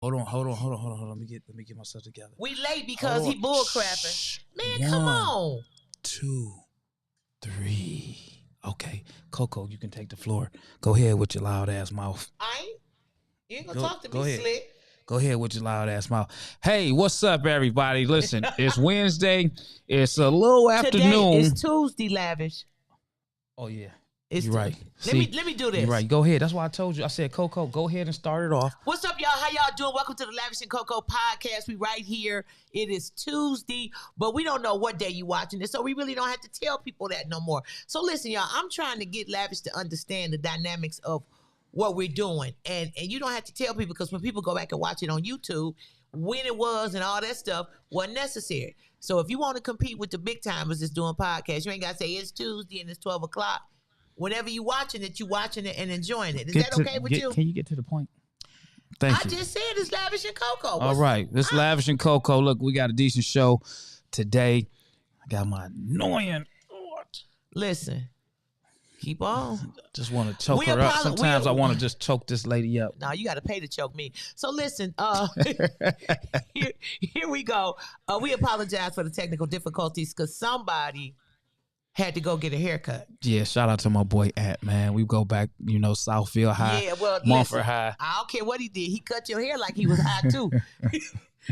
Hold on. Let me get myself together. We late because he bull crapping. Man, come on. 2, 3. Okay, Coco, you can take the floor. Go ahead with your loud ass mouth. You ain't gonna talk to me ahead. slick. Go ahead with your loud ass mouth. Hey, what's up, everybody? Listen, it's Wednesday. It's a little afternoon. Today is Tuesday, Lavish. Oh yeah. You're right. Let me do this. You're right. Go ahead. That's why I told you. I said, Coco, go ahead and start it off. What's up, y'all? How y'all doing? Welcome to the Lavish and Coco podcast. We right here. It is Tuesday, but we don't know what day you watching this, so we really don't have to tell people that no more. So listen, y'all, I'm trying to get Lavish to understand the dynamics of what we're doing. And you don't have to tell people, because when people go back and watch it on YouTube, when it was and all that stuff wasn't necessary. So if you want to compete with the big timers that's doing podcasts, you ain't got to say it's Tuesday and it's 12 o'clock. Whenever you watching it and enjoying it. Is that okay with you? Can you get to the point? Thank you. I just said it's Lavish and Coco. All right. This Lavish and Coco. Look, we got a decent show today. I got my annoying. Listen. Keep on. Just want to choke her up. Sometimes I want to just choke this lady up. No, you got to pay to choke me. So listen, here we go. We apologize for the technical difficulties because somebody had to go get a haircut. Yeah, shout out to my boy Ant, man. We go back, Southfield High. Yeah, well, Montfort High. I don't care what he did. He cut your hair like he was high too.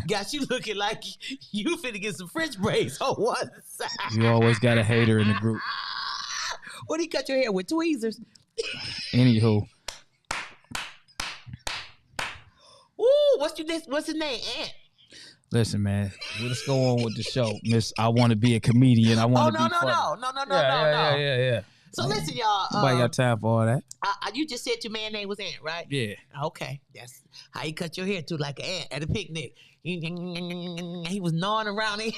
Got you looking like you finna get some French braids on one side. You always got a hater in the group. What he cut your hair with? Tweezers. Anywho. Ooh, what's his name? Ant. Listen, man, let's go on with the show. Miss, I want to be a comedian. I want to be funny. No. Yeah. So listen, y'all. Nobody got time for all that. You just said your man name was Ant, right? Yeah. Okay. That's how he cut your hair too, like an ant at a picnic. He was gnawing around it.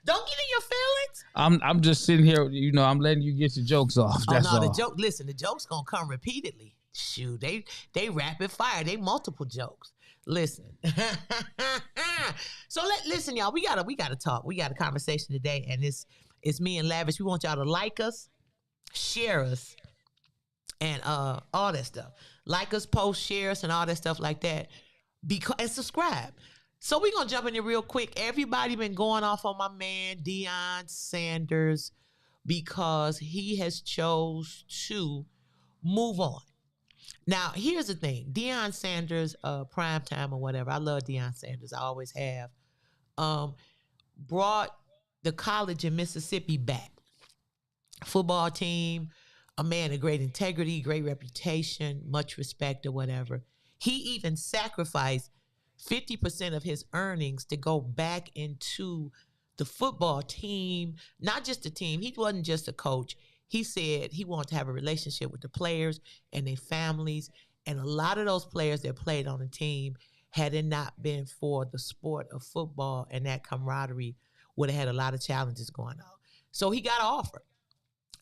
Don't get in your feelings. I'm just sitting here, I'm letting you get your jokes off. That's all. The joke's gonna come repeatedly. Shoot, they rapid fire. They multiple jokes. Listen. So listen, y'all. We gotta talk. We got a conversation today, and it's me and Lavish. We want y'all to like us, share us, and all that stuff. Like us, post, share us, and all that stuff like that. And subscribe. So we're gonna jump in here real quick. Everybody been going off on my man Deion Sanders because he has chose to move on. Now, here's the thing. Deion Sanders, primetime or whatever, I love Deion Sanders. I always have. Brought the college in Mississippi back. Football team, a man of great integrity, great reputation, much respect or whatever. He even sacrificed 50% of his earnings to go back into the football team, not just the team. He wasn't just a coach. He said he wanted to have a relationship with the players and their families. And a lot of those players that played on the team, had it not been for the sport of football and that camaraderie, would have had a lot of challenges going on. So he got offered.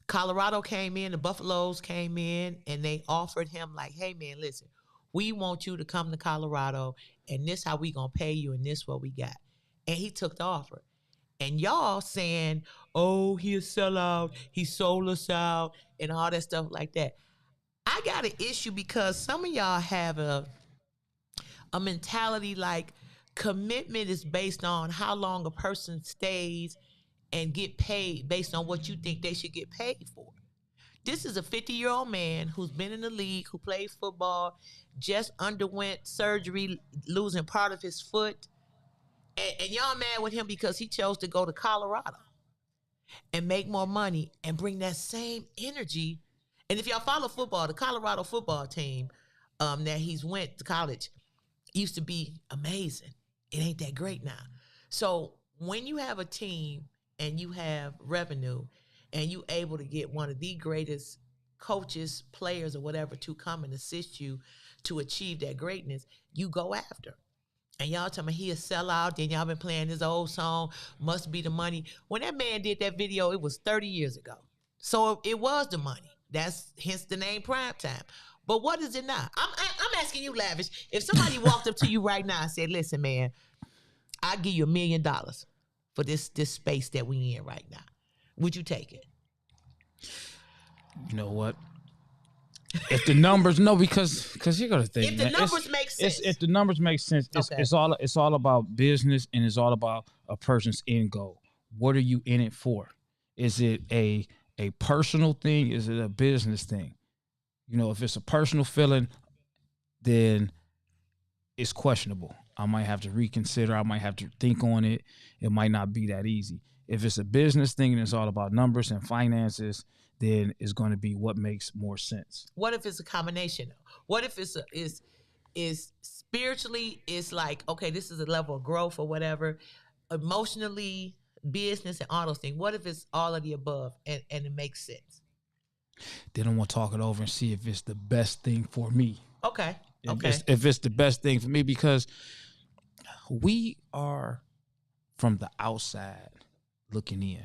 Colorado came in, the Buffaloes came in, and they offered him like, hey, man, listen, we want you to come to Colorado, and this how we going to pay you, and this what we got. And he took the offer. And y'all saying, oh, he a sellout, he sold us out, and all that stuff like that. I got an issue because some of y'all have a mentality like commitment is based on how long a person stays and get paid based on what you think they should get paid for. This is a 50-year-old man who's been in the league, who played football, just underwent surgery, losing part of his foot. And y'all mad with him because he chose to go to Colorado and make more money and bring that same energy. And if y'all follow football, the Colorado football team that he's went to college used to be amazing. It ain't that great now. So when you have a team and you have revenue and you able to get one of the greatest coaches, players, or whatever to come and assist you to achieve that greatness, you go after. And y'all tell me he a sellout, then y'all been playing his old song, Must Be the Money. When that man did that video, it was 30 years ago. So it was the money. That's hence the name Primetime. But what is it now? I'm asking you, Lavish, if somebody walked up to you right now and said, listen, man, I'll give you $1 million for this space that we in right now, would you take it? You know what? If the numbers, no, because you got to think, If the man, numbers make sense. if the numbers make sense, Okay. it's all about business, and it's all about a person's end goal. What are you in it for? Is it a personal thing? Is it a business thing? You know, if it's a personal feeling, then it's questionable. I might have to reconsider. I might have to think on it. It might not be that easy. If it's a business thing and it's all about numbers and finances, then it's going to be what makes more sense. What if it's a combination? What if it's is spiritually, it's like, okay, this is a level of growth or whatever. Emotionally, business, and all those things. What if it's all of the above and it makes sense? Then I want to talk it over and see if it's the best thing for me. Okay. If it's the best thing for me, because we are from the outside looking in.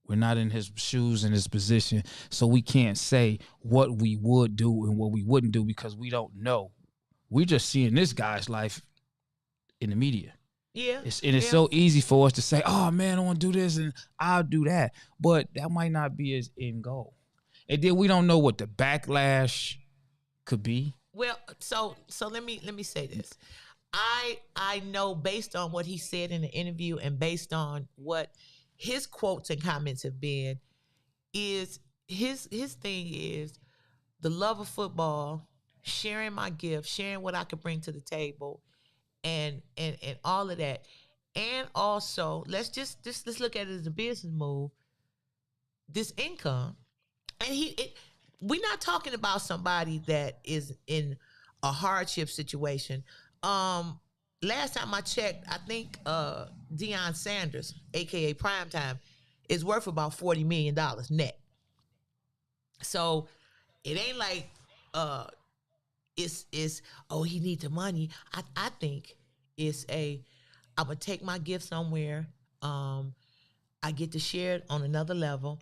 We're not in his shoes, in his position, so we can't say what we would do and what we wouldn't do because we don't know. We're just seeing this guy's life in the media. Yeah. It's so easy for us to say, oh man, I want to do this and I'll do that. But that might not be his end goal. And then we don't know what the backlash could be. Well, so let me say this. I know based on what he said in the interview and based on what his quotes and comments have been, is his thing is the love of football, sharing my gift, sharing what I could bring to the table, and all of that. And also, let's look at it as a business move. This income, and we're not talking about somebody that is in a hardship situation. Last time I checked, I think Deion Sanders, aka Primetime, is worth about $40 million net. So it ain't like it's oh, he needs the money. I think it's I'm gonna take my gift somewhere. I get to share it on another level.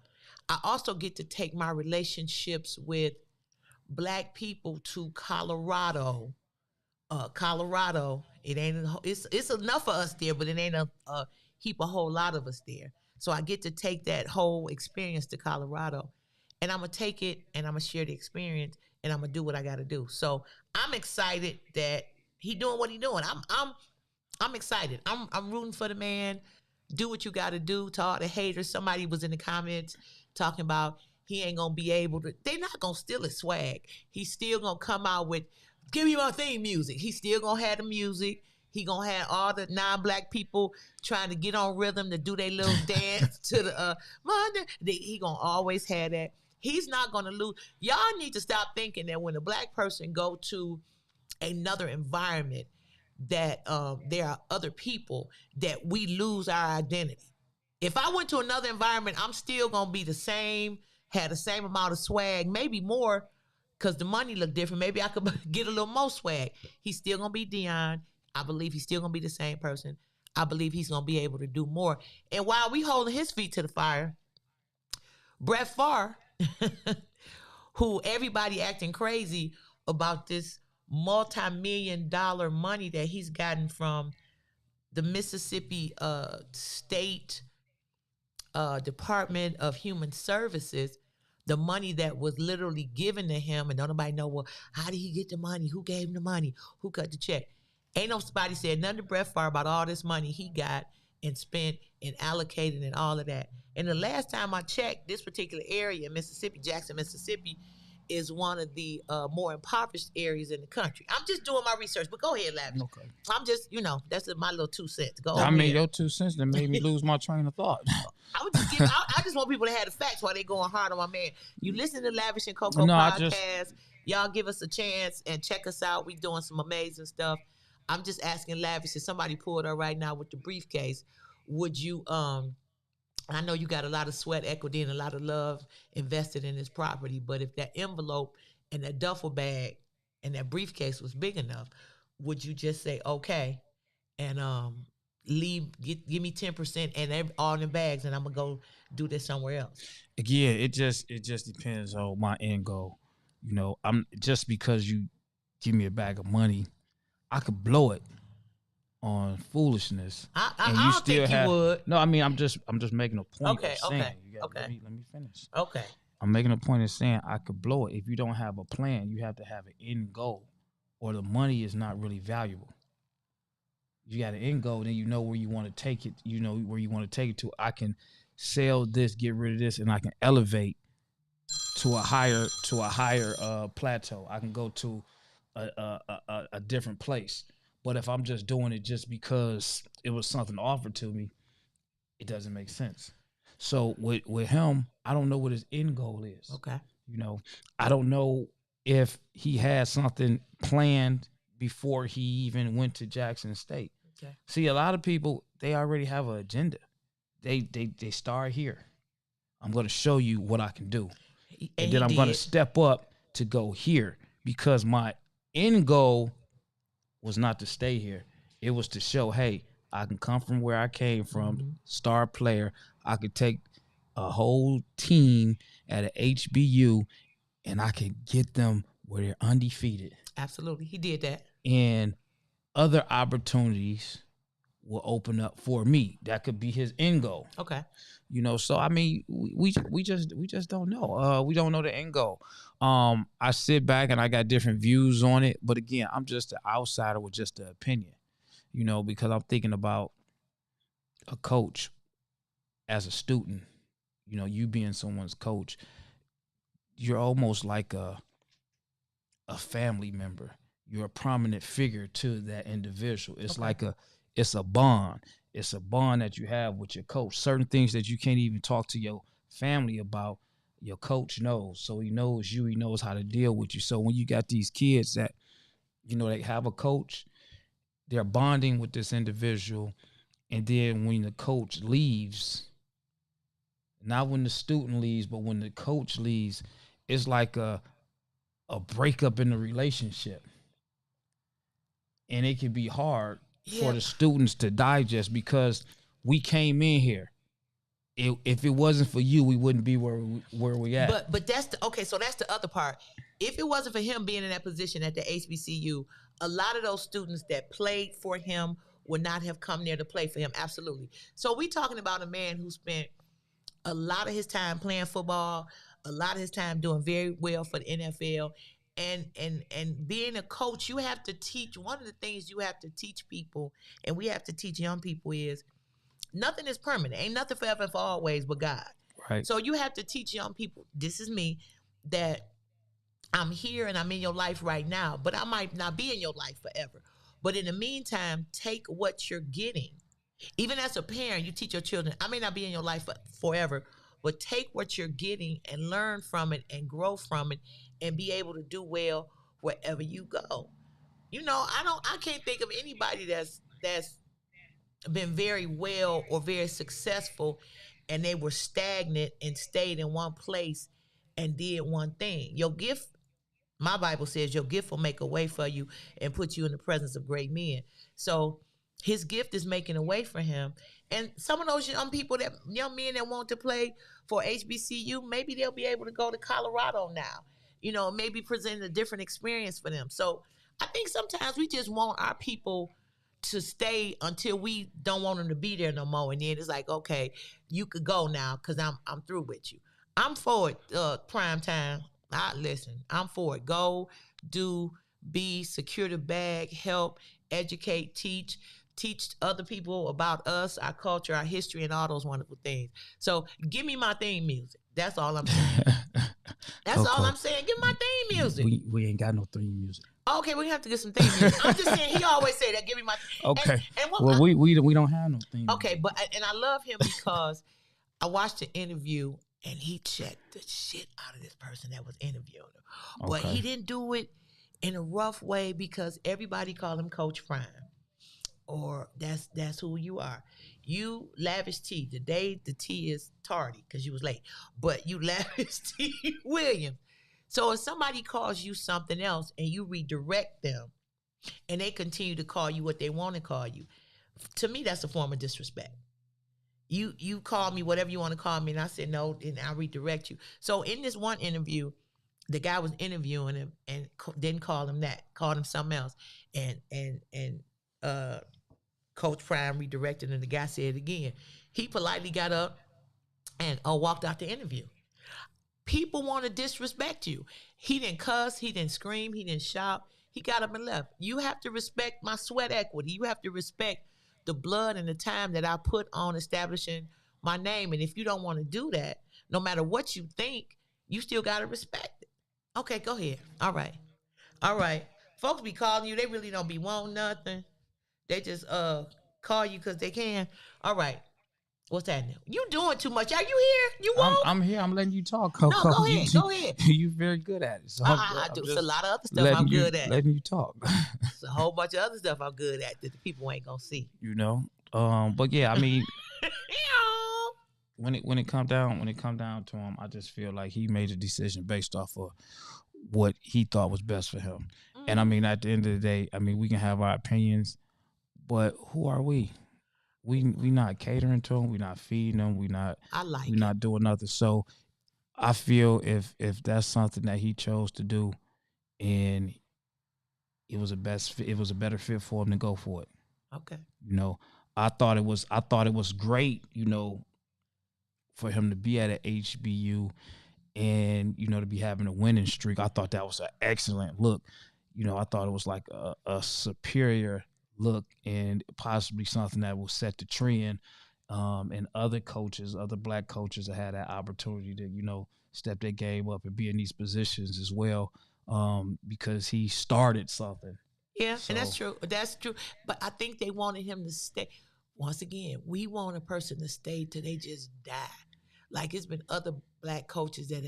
I also get to take my relationships with Black people to Colorado. Colorado, it's enough for us there, but it ain't a heap, a whole lot of us there. So I get to take that whole experience to Colorado, and I'm gonna take it and I'm gonna share the experience and I'm gonna do what I got to do. So I'm excited that he doing what he doing. I'm excited. I'm rooting for the man. Do what you got to do. To all the haters, somebody was in the comments talking about he ain't gonna be able to. They not gonna steal his swag. He's still gonna come out with, give me my theme music. He still gonna have the music. He gonna have all the non-Black people trying to get on rhythm to do their little dance to the Monday. He gonna always have that. He's not gonna lose. Y'all need to stop thinking that when a Black person go to another environment, that there are other people, that we lose our identity. If I went to another environment, I'm still gonna be the same, had the same amount of swag, maybe more, because the money look different. Maybe I could get a little more swag. He's still gonna be Deion. I believe he's still gonna be the same person. I believe he's gonna be able to do more. And while we holding his feet to the fire, Brett Favre, who everybody acting crazy about this multi-million-dollar money that he's gotten from the Mississippi State Department of Human Services, the money that was literally given to him, and nobody know, well, how did he get the money? Who gave him the money? Who cut the check? Ain't nobody said nothing to Brett Favre about all this money he got and spent and allocated and all of that. And the last time I checked, this particular area, Mississippi, Jackson, Mississippi, is one of the more impoverished areas in the country. I'm just doing my research, but go ahead, Lavish. Okay. I'm just, that's my little 2 cents. Go ahead. Your 2 cents that made me lose my train of thought. I just want people to have the facts while they going hard on my man. You listen to Lavish and Coco podcast. Y'all give us a chance and check us out. We doing some amazing stuff. I'm just asking Lavish, if somebody pulled her right now with the briefcase, would you I know you got a lot of sweat equity and a lot of love invested in this property, but if that envelope and that duffel bag and that briefcase was big enough, would you just say, okay, and give me 10% and all in the bags, and I'm gonna go do this somewhere else? Again, it just depends on my end goal. I'm just because you give me a bag of money, I could blow it on foolishness. I don't think you would. No, I mean I'm just making a point. Okay. Let me finish. Okay. I'm making a point of saying I could blow it. If you don't have a plan, you have to have an end goal, or the money is not really valuable. You got an end goal, then you know where you want to take it. You know where you want to take it to. I can sell this, get rid of this, and I can elevate to a higher plateau. I can go to a different place. But if I'm just doing it just because it was something offered to me, it doesn't make sense. So with him, I don't know what his end goal is. Okay. You know, I don't know if he had something planned before he even went to Jackson State. Okay. See, a lot of people they already have an agenda. They start here. I'm going to show you what I can do, and And then he I'm going to did. step up to go here because my end goal was not to stay here. It was to show, hey, I can come from where I came from, Mm-hmm. star player. I could take a whole team at an HBU and I could get them where they're undefeated. Absolutely. He did that. And other opportunities will open up for me. That could be his end goal. Okay. You know, so I mean, we just don't know. We don't know the end goal. I sit back and I got different views on it, but again, I'm just an outsider with just an opinion. You know, because I'm thinking about a coach as a student. You know, you being someone's coach, you're almost like a family member. You're a prominent figure to that individual. It's Okay. like it's a bond. It's a bond that you have with your coach. Certain things that you can't even talk to your family about, your coach knows. So he knows you. He knows how to deal with you. So when you got these kids that they have a coach, they're bonding with this individual, and then when the coach leaves, not when the student leaves, but when the coach leaves, it's like a breakup in the relationship, and it can be hard for Yeah. the students to digest because we came in here. If it wasn't for you, we wouldn't be where we at. But that's the okay. So that's the other part. If it wasn't for him being in that position at the HBCU, a lot of those students that played for him would not have come there to play for him. Absolutely. So we talking about a man who spent a lot of his time playing football, a lot of his time doing very well for the NFL. And being a coach, you have to teach. One of the things you have to teach people, and we have to teach young people, is nothing is permanent. Ain't nothing forever and for always but God. Right. So you have to teach young people, this is me, that I'm here and I'm in your life right now, but I might not be in your life forever. But in the meantime, take what you're getting. Even as a parent, you teach your children, I may not be in your life forever, but take what you're getting and learn from it and grow from it and be able to do well wherever you go. I can't think of anybody that's been very well or very successful and they were stagnant and stayed in one place and did one thing. Your gift, my Bible says, your gift will make a way for you and put you in the presence of great men. So his gift is making a way for him. And some of those young people, that young men that want to play for HBCU, maybe they'll be able to go to Colorado now. Maybe present a different experience for them. So I think sometimes we just want our people to stay until we don't want them to be there no more. And then it's like, okay, you could go now because I'm through with you. I'm for it, prime time. Listen, I'm for it. Go, do, be, secure the bag, help, educate, teach other people about us, our culture, our history, and all those wonderful things. So give me my theme music. That's all I'm saying. That's all Coco, I'm saying. Give me my theme music. we ain't got no theme music. Okay, we have to get some theme music. I'm just saying, he always say that. Give me my. Okay. And what Well, we don't have no theme. okay, but and I love him because I watched the interview and he checked the shit out of this person that was interviewing him. But Okay. he didn't do it in a rough way because everybody called him Coach Prime. Or that's who you are. You Lavish T. Today the T is tardy because you was late. But you Lavish T. Williams. So if somebody calls you something else and you redirect them and they continue to call you what they want to call you, to me that's a form of disrespect. You call me whatever you want to call me, and I said no, and I redirect you. So in this one interview, the guy was interviewing him and didn't call him that, called him something else, and Coach Prime redirected, and the guy said it again. He politely got up and walked out the interview. People want to disrespect you. He didn't cuss, he didn't scream, he didn't shout. He got up and left. You have to respect my sweat equity. You have to respect the blood and the time that I put on establishing my name. And if you don't want to do that, no matter what you think, you still got to respect it. Okay, go ahead. All right. All right. Folks be calling you. They really don't be wanting nothing. They just call you because they can. All right. What's happening? You doing too much. Are you here? You won't? I'm here. I'm letting you talk, No, Coco. go ahead. Go ahead. You're very good at it. So I do. It's a lot of other stuff I'm good at. Letting you talk. It's a whole bunch of other stuff I'm good at that the people ain't gonna see. You know. But yeah, I mean, when it come down to him, I just feel like he made a decision based off of what he thought was best for him. And I mean, at the end of the day, I mean, we can have our opinions, but who are we? We not catering to him. We not feeding him. We not doing nothing. So I feel if that's something that he chose to do, and it was a better fit for him to go for it. Okay. You know, I thought it was great. You know, for him to be at an HBU, and you know, to be having a winning streak. I thought that was an excellent look. You know, I thought it was like a superior look, and possibly something that will set the trend. And other black coaches have had that opportunity to, you know, step their game up and be in these positions as well, because he started something. Yeah, so. And that's true. That's true. But I think they wanted him to stay. Once again, we want a person to stay till they just die. Like it's been other black coaches that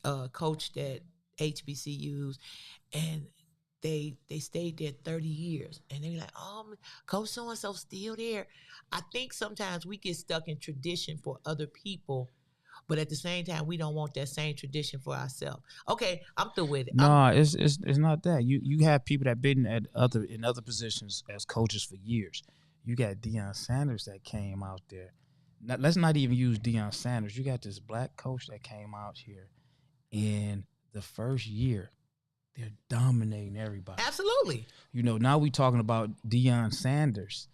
have coached at HBCUs, and they stayed there 30 years. And they be like, oh, Coach so-and-so still there. I think sometimes we get stuck in tradition for other people, but at the same time, we don't want that same tradition for ourselves. Okay, I'm through with it. No, it's not that. You have people that been in other positions as coaches for years. You got Deion Sanders that came out there. Now, let's not even use Deion Sanders. You got this black coach that came out here, in the first year, they're dominating everybody. Absolutely. You know, now we talking about Deion Sanders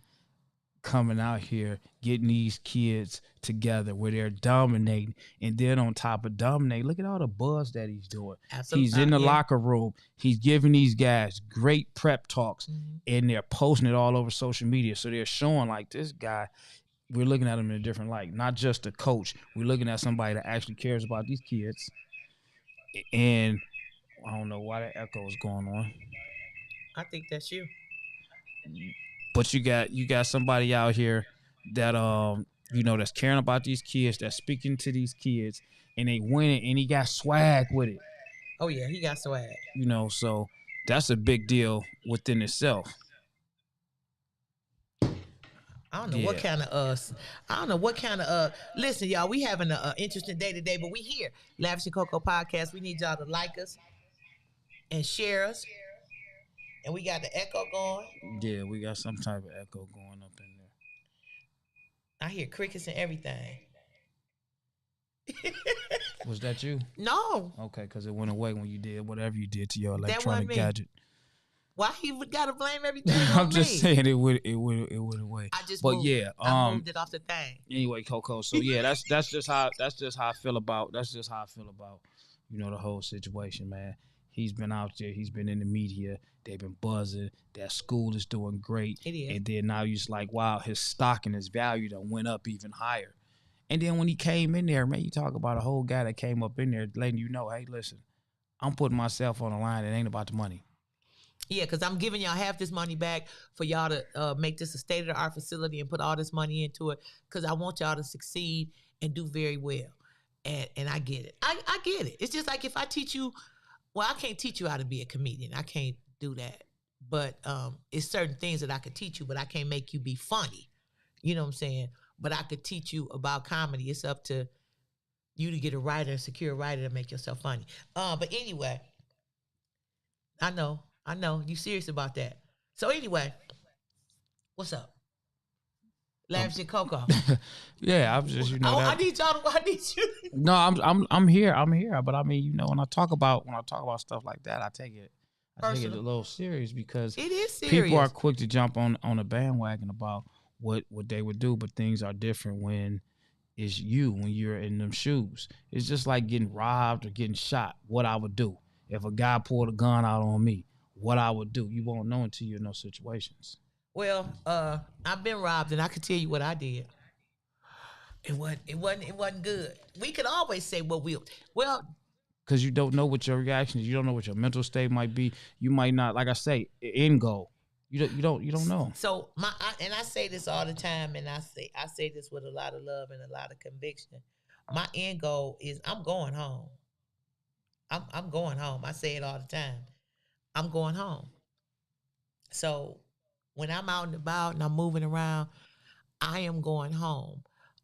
coming out here, getting these kids together where they're dominating. And then on top of dominating, look at all the buzz that he's doing. Absolutely. He's in the locker room. He's giving these guys great prep talks, and they're posting it all over social media. So they're showing like this guy, we're looking at him in a different light. Not just a coach. We're looking at somebody that actually cares about these kids. And I don't know why that echo is going on. I think that's you. But you got somebody out here that you know, that's caring about these kids, that's speaking to these kids, and they winning, and he got swag with it. Oh yeah, he got swag. You know, so that's a big deal within itself. I don't know what kind of us. I don't know what kind of listen, y'all, we having an interesting day today, but we here. Lavish and Coco podcast. We need y'all to like us and share us. And we got the echo going. Yeah, we got some type of echo going up in there. I hear crickets and everything. Was that you? No. Okay, because it went away when you did whatever you did to your electronic gadget. Why he got to blame everything I'm just saying it went away. I moved it off the thing. Anyway, Coco. So yeah, that's just how I feel about you know, the whole situation, man. He's been out there. He's been in the media. They've been buzzing. That school is doing great. It is. And then now you're just like, wow, his stock and his value done went up even higher. And then when he came in there, man, you talk about a whole guy that came up in there letting you know, hey, listen, I'm putting myself on the line. It ain't about the money. Yeah, because I'm giving y'all half this money back for y'all to make this a state-of-the-art facility and put all this money into it, because I want y'all to succeed and do very well. And I get it. I get it. It's just like if I teach you, well, I can't teach you how to be a comedian. I can't do that. But it's certain things that I could teach you, but I can't make you be funny. You know what I'm saying? But I could teach you about comedy. It's up to you to get a writer, a secure writer, to make yourself funny. But anyway, I know you serious about that. So anyway, what's up? Lavish and Coco. Yeah, I'm just, you know. I need you. No, I'm here. But I mean, you know, when I talk about stuff like that, I take it a little serious, because it is serious. People are quick to jump on a bandwagon about what they would do, but things are different when is you when you're in them shoes. It's just like getting robbed or getting shot. What I would do if a guy pulled a gun out on me, what I would do. You won't know until you're in those situations. Well, I've been robbed, and I can tell you what I did. It wasn't good. We could always say what we well. Because you don't know what your reactions, you don't know what your mental state might be. You might not, like I say, end goal. You don't know. So and I say this all the time, and I say this with a lot of love and a lot of conviction. My end goal is I'm going home. I'm going home. I say it all the time. I'm going home. So when I'm out and about and I'm moving around, I am going home.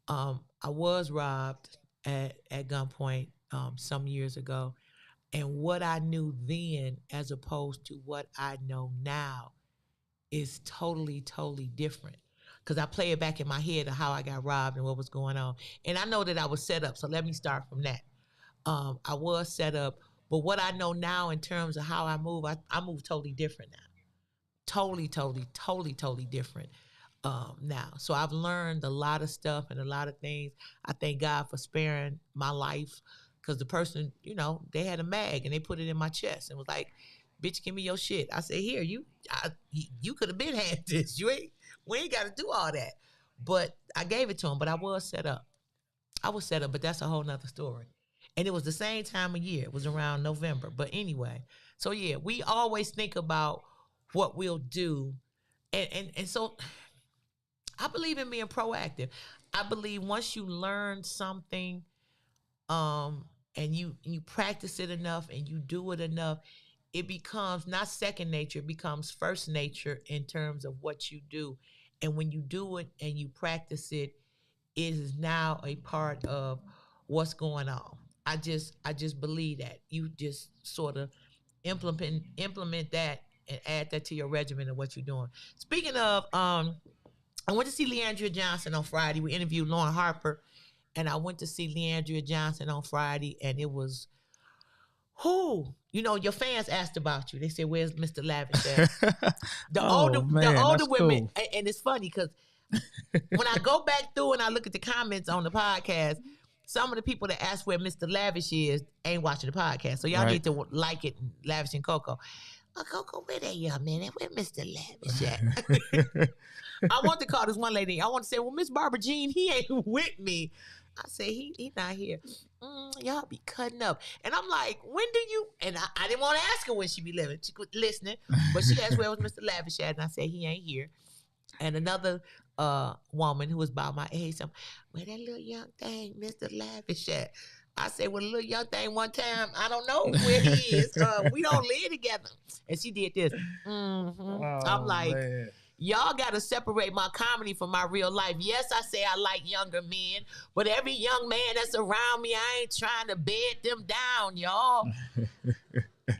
I was robbed at gunpoint some years ago, and what I knew then, as opposed to what I know now, is totally, totally different. Because I play it back in my head of how I got robbed and what was going on, and I know that I was set up. So let me start from that. I was set up, but what I know now in terms of how I move, I move totally different now. Totally, totally, totally, totally different now. So I've learned a lot of stuff and a lot of things. I thank God for sparing my life, because the person, they had a mag and they put it in my chest and was like, "Bitch, give me your shit." I said, "Here, you could have been had this. We ain't got to do all that." But I gave it to him. But I was set up. But that's a whole nother story. And it was the same time of year. It was around November. But anyway, so yeah, we always think about what we'll do. And so I believe in being proactive. I believe once you learn something, and you practice it enough and you do it enough, it becomes not second nature, it becomes first nature in terms of what you do. And when you do it and you practice it, it is now a part of what's going on. I just believe that. You just sort of implement that and add that to your regimen of what you're doing. Speaking of, I went to see Leandria Johnson on Friday. We interviewed Lauren Harper, and I went to see Leandria Johnson on Friday, and it was who? Your fans asked about you. They said, "Where's Mr. Lavish at?" The older, man, the older that's women, cool. and it's funny because when I go back through and I look at the comments on the podcast, some of the people that ask where Mr. Lavish is ain't watching the podcast. So y'all Right. need to like it, Lavish and Coco. Oh, Coco, where that young man at? Where Mr. Lavish at? I want to call this one lady. I want to say, "Well, Miss Barbara Jean, he ain't with me." I say, he not here. Y'all be cutting up. And I'm like, when do you? And I didn't want to ask her when she be living. She was listening. But she asked where was Mr. Lavish at. And I said, he ain't here. And another woman who was about my age said, "Where that little young thing, Mr. Lavish at?" I said, "Well, the little young thing one time, I don't know where he is. We don't live together." And she did this. I'm like, man. y'all got to separate my comedy from my real life. Yes, I say I like younger men, but every young man that's around me, I ain't trying to bed them down, y'all.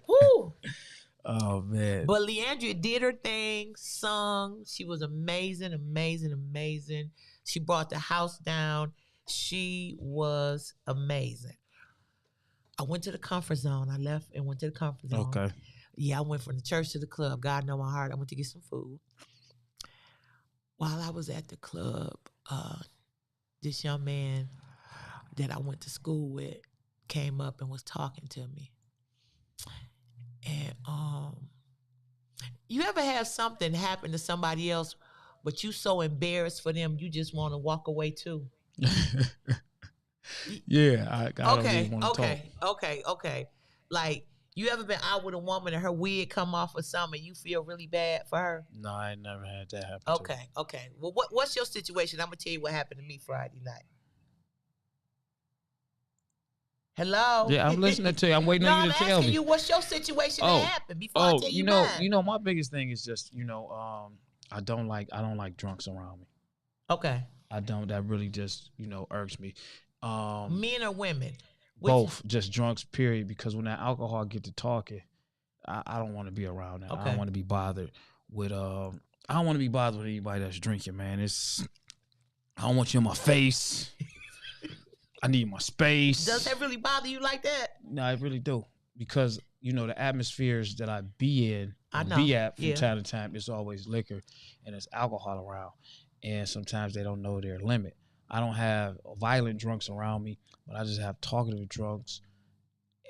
Woo. Oh man. But Leandria did her thing, sung. She was amazing, amazing, amazing. She brought the house down. She was amazing. I went to the comfort zone. I left and went to the comfort zone. Okay. Yeah, I went from the church to the club. God know my heart. I went to get some food. While I was at the club, this young man that I went to school with came up and was talking to me. And you ever have something happen to somebody else, but you so embarrassed for them, you just want to walk away too? Yeah, I don't even want to talk. Okay. Like, you ever been out with a woman and her wig come off or something and you feel really bad for her? No, I ain't never had that happen. Okay. Well, what's your situation? I'm gonna tell you what happened to me Friday night. Hello? Yeah, I'm listening to you. I'm waiting No, on you I'm to tell asking me. you what's your situation that happened before I tell you mine. My biggest thing is just, I don't like drunks around me. Okay. I don't. That really just, irks me. Men or women? Both, just drunks, period. Because when that alcohol get to talking, I don't want to be around that. Okay. I don't want to be bothered with. I don't want to be bothered with anybody that's drinking, man. I don't want you in my face. I need my space. Does that really bother you like that? No, I really do. Because, the atmospheres that I be in, be at from time to time, it's always liquor and it's alcohol around. And sometimes they don't know their limit. I don't have violent drunks around me, but I just have talkative drunks.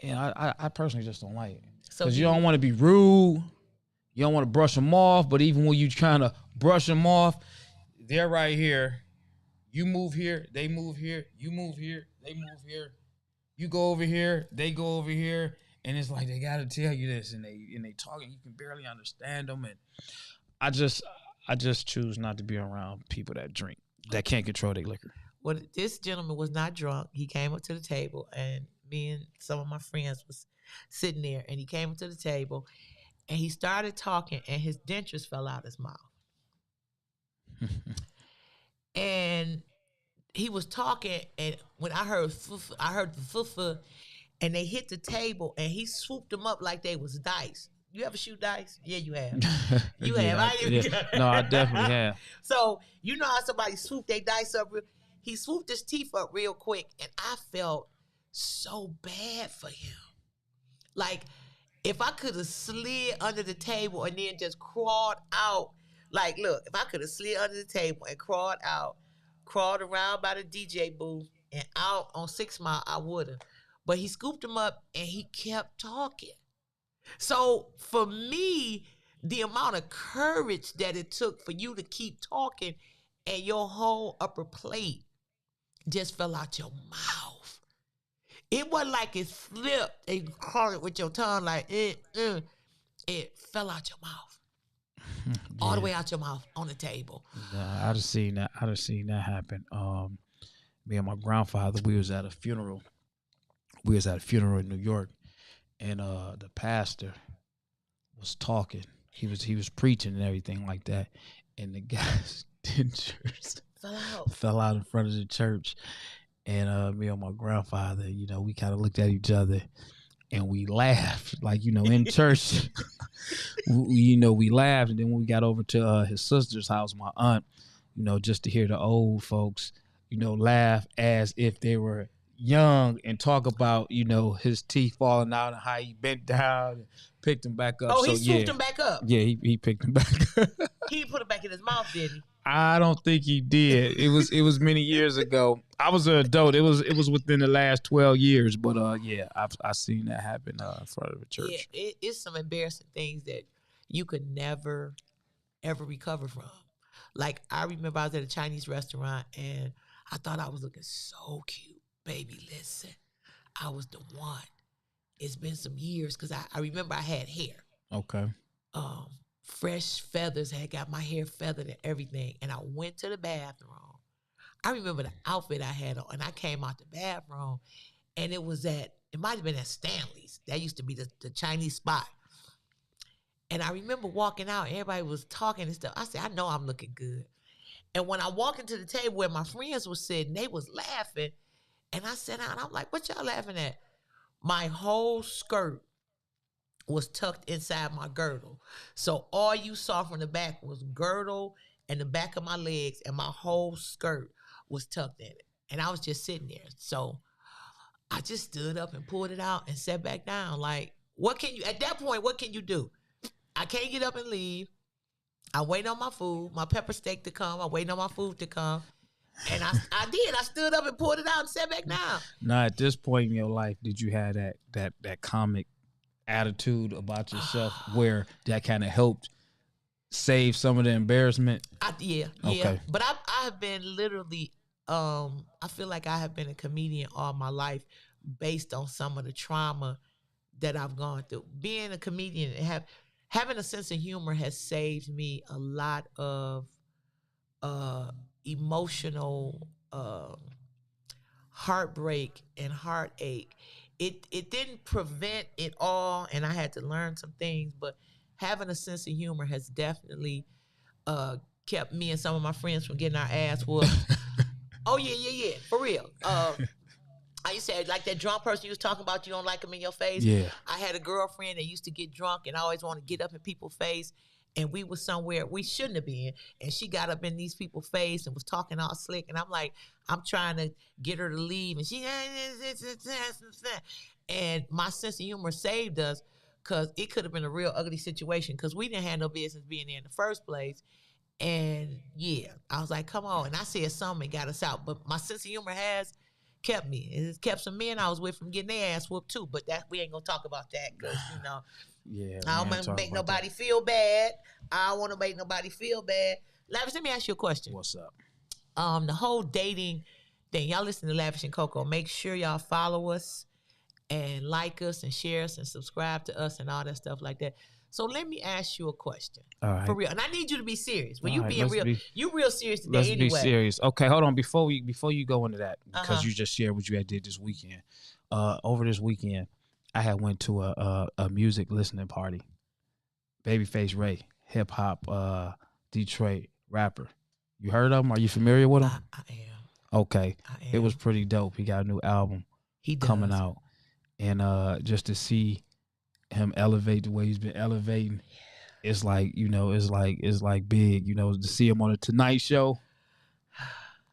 And I personally just don't like it. So Because do you don't you? want to be rude. You don't want to brush them off. But even when you trying to brush them off, they're right here. You move here, they move here. You move here, they move here. You go over here, they go over here. And it's like they gotta tell you this, and they talking. You can barely understand them, and I just I just choose not to be around people that drink that can't control their liquor. Well, this gentleman was not drunk. He came up to the table, and me and some of my friends was sitting there, and he came up to the table, and he started talking, and his dentures fell out his mouth. And he was talking, and when I heard the fufu, and they hit the table, and he swooped them up like they was dice. You ever shoot dice? Yeah, you have. You have. Yeah, I didn't even. no, I definitely have. So you know how somebody swooped their dice up. He swooped his teeth up real quick, and I felt so bad for him. Like if I could have slid under the table and then just crawled out. Like, look, if I could have slid under the table and crawled out, crawled around by the DJ booth and out on 6 Mile, I would have. But he scooped him up and he kept talking. So for me, the amount of courage that it took for you to keep talking and your whole upper plate just fell out your mouth. It wasn't like it slipped and you caught it with your tongue like it fell out your mouth. All the way out your mouth on the table. Nah, I'd have seen that. I'd have seen that happen. Me and my grandfather, we was at a funeral. We was at a funeral in New York, and the pastor was talking. He was preaching and everything like that, and the guy's dentures fell out in front of the church. And me and my grandfather, we kind of looked at each other and we laughed, like, in church. We laughed. And then when we got over to his sister's house, my aunt, just to hear the old folks, laugh as if they were young and talk about, his teeth falling out and how he bent down and picked them back up. Oh, he swooped them back up. Yeah, he picked them back up. He put it back in his mouth, did he? I don't think he did. It was many years ago. I was an adult. It was within the last 12 years. But yeah, I seen that happen in front of a church. Yeah, it's some embarrassing things that you could never ever recover from. Like I remember I was at a Chinese restaurant and I thought I was looking so cute. Baby, listen, I was the one. It's been some years because I remember I had hair. Okay. Fresh feathers, had got my hair feathered and everything. And I went to the bathroom. I remember the outfit I had on, and I came out the bathroom, and it might have been at Stanley's. That used to be the Chinese spot. And I remember walking out, everybody was talking and stuff. I said, I know I'm looking good. And when I walked into the table where my friends were sitting, they was laughing. And I sat down, and I'm like, what y'all laughing at? My whole skirt was tucked inside my girdle. So all you saw from the back was girdle and the back of my legs, and my whole skirt was tucked in it. And I was just sitting there. So I just stood up and pulled it out and sat back down. Like, at that point, what can you do? I can't get up and leave. I wait on my food, my pepper steak to come. I waiting on my food to come. And I did. I stood up and pulled it out and sat back down. Now, at this point in your life, did you have that comic attitude about yourself where that kind of helped save some of the embarrassment? Yeah. Okay. But I have been literally, I feel like I have been a comedian all my life based on some of the trauma that I've gone through. Being a comedian and having a sense of humor has saved me a lot of emotional heartbreak and heartache. It didn't prevent it all, and I had to learn some things, but having a sense of humor has definitely kept me and some of my friends from getting our ass whooped. Oh, yeah, for real. I used to say, like that drunk person you was talking about, you don't like them in your face. Yeah. I had a girlfriend that used to get drunk and I always want to get up in people's face. And we was somewhere we shouldn't have been. And she got up in these people's face and was talking all slick. And I'm like, I'm trying to get her to leave. And she, and my sense of humor saved us because it could have been a real ugly situation because we didn't have no business being there in the first place. And yeah, I was like, come on. And I said something and got us out. But my sense of humor has kept me. It's kept some men I was with from getting their ass whooped too. But that we ain't gonna talk about that because Yeah, I don't want to make nobody feel bad. I don't want to make nobody feel bad. Lavish, let me ask you a question. What's up? The whole dating thing. Y'all listen to Lavish and Coco. Make sure y'all follow us and like us and share us and subscribe to us and all that stuff like that. So let me ask you a question. All right. For real. And I need you to be serious. Well, you All right, being real. You real serious today let's anyway. be serious. Okay, hold on. Before you go into that, because you just shared what you had did this weekend. Over this weekend, I had went to a music listening party. Babyface Ray, hip hop, Detroit rapper. You heard of him? Are you familiar with him? I am. Okay. I am. It was pretty dope. He got a new album coming out. And just to see him elevate the way he's been elevating, it's like, it's like big, to see him on the Tonight Show.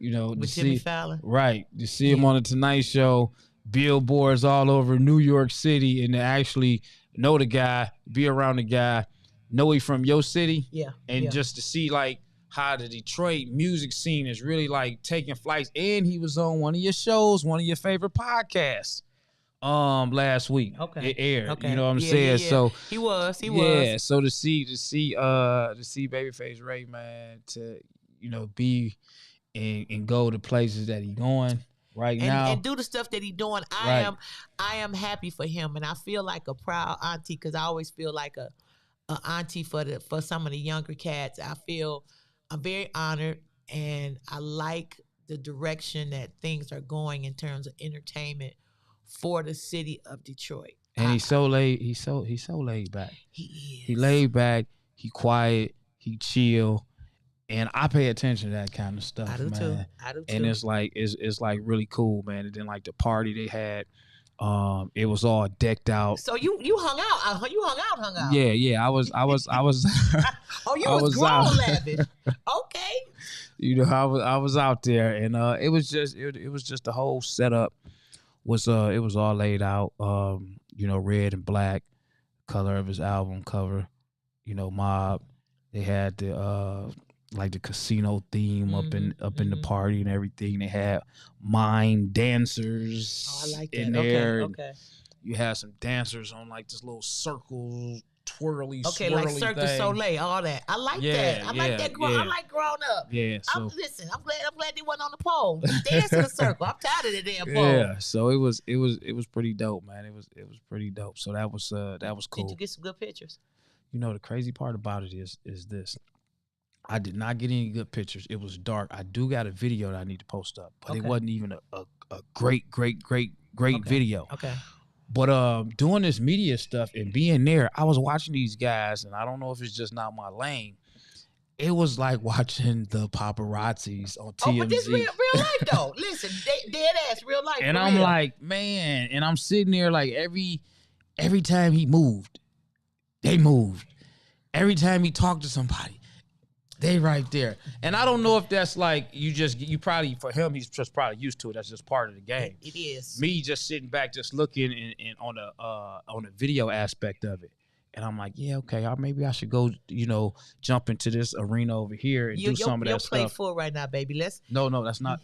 With Jimmy Fallon. Right. To see him on the Tonight Show, billboards all over New York City, and to actually know the guy, be around the guy, know he from your city. Yeah. And just to see like how the Detroit music scene is really like taking flights. And he was on one of your shows, one of your favorite podcasts last week. Okay. It aired. Okay. You know what I'm saying? Yeah. So he was. Yeah. So to see Babyface Ray, man, to be and go to places that he going right now and do the stuff that he doing. I am happy for him, and I feel like a proud auntie because I always feel like a auntie for some of the younger cats. I feel I'm very honored, and I like the direction that things are going in terms of entertainment for the city of Detroit. And he's so laid back. He is. He laid back. He quiet. He chill. And I pay attention to that kind of stuff, I do man. too. And it's like really cool, man. And then like the party they had, it was all decked out. So you hung out. You hung out. Yeah. I was. Oh, you was grown, Lavish. Okay. I was out there, and it was just the whole setup was it was all laid out. Red and black color of his album cover. Mob. They had the like the casino theme up in the party and everything. They had mime dancers in there. Okay. You had some dancers on like this little circle, twirly, swirly like Cirque du Soleil, all that. I like that. I like that. I like grown up. Yeah. So, I'm glad they wasn't on the pole. Dance in a circle. I'm tired of the damn pole. Yeah. So it was pretty dope, man. It was pretty dope. So that was cool. Did you get some good pictures? The crazy part about it is this. I did not get any good pictures. It was dark. I do got a video that I need to post up, but it wasn't even a great video. Okay. But doing this media stuff and being there, I was watching these guys, and I don't know if it's just not my lane. It was like watching the paparazzis on TMZ. Oh, but this real life though. Listen, dead ass real life. And I'm like, man, and I'm sitting there like every time he moved, they moved. Every time he talked to somebody, they right there. And I don't know if that's like you probably, for him, he's just probably used to it. That's just part of the game. It is. Me just sitting back, just looking and on the video aspect of it. And I'm like, yeah, okay, maybe I should go, jump into this arena over here and do some of that stuff. You're playing full right now, baby. No, that's not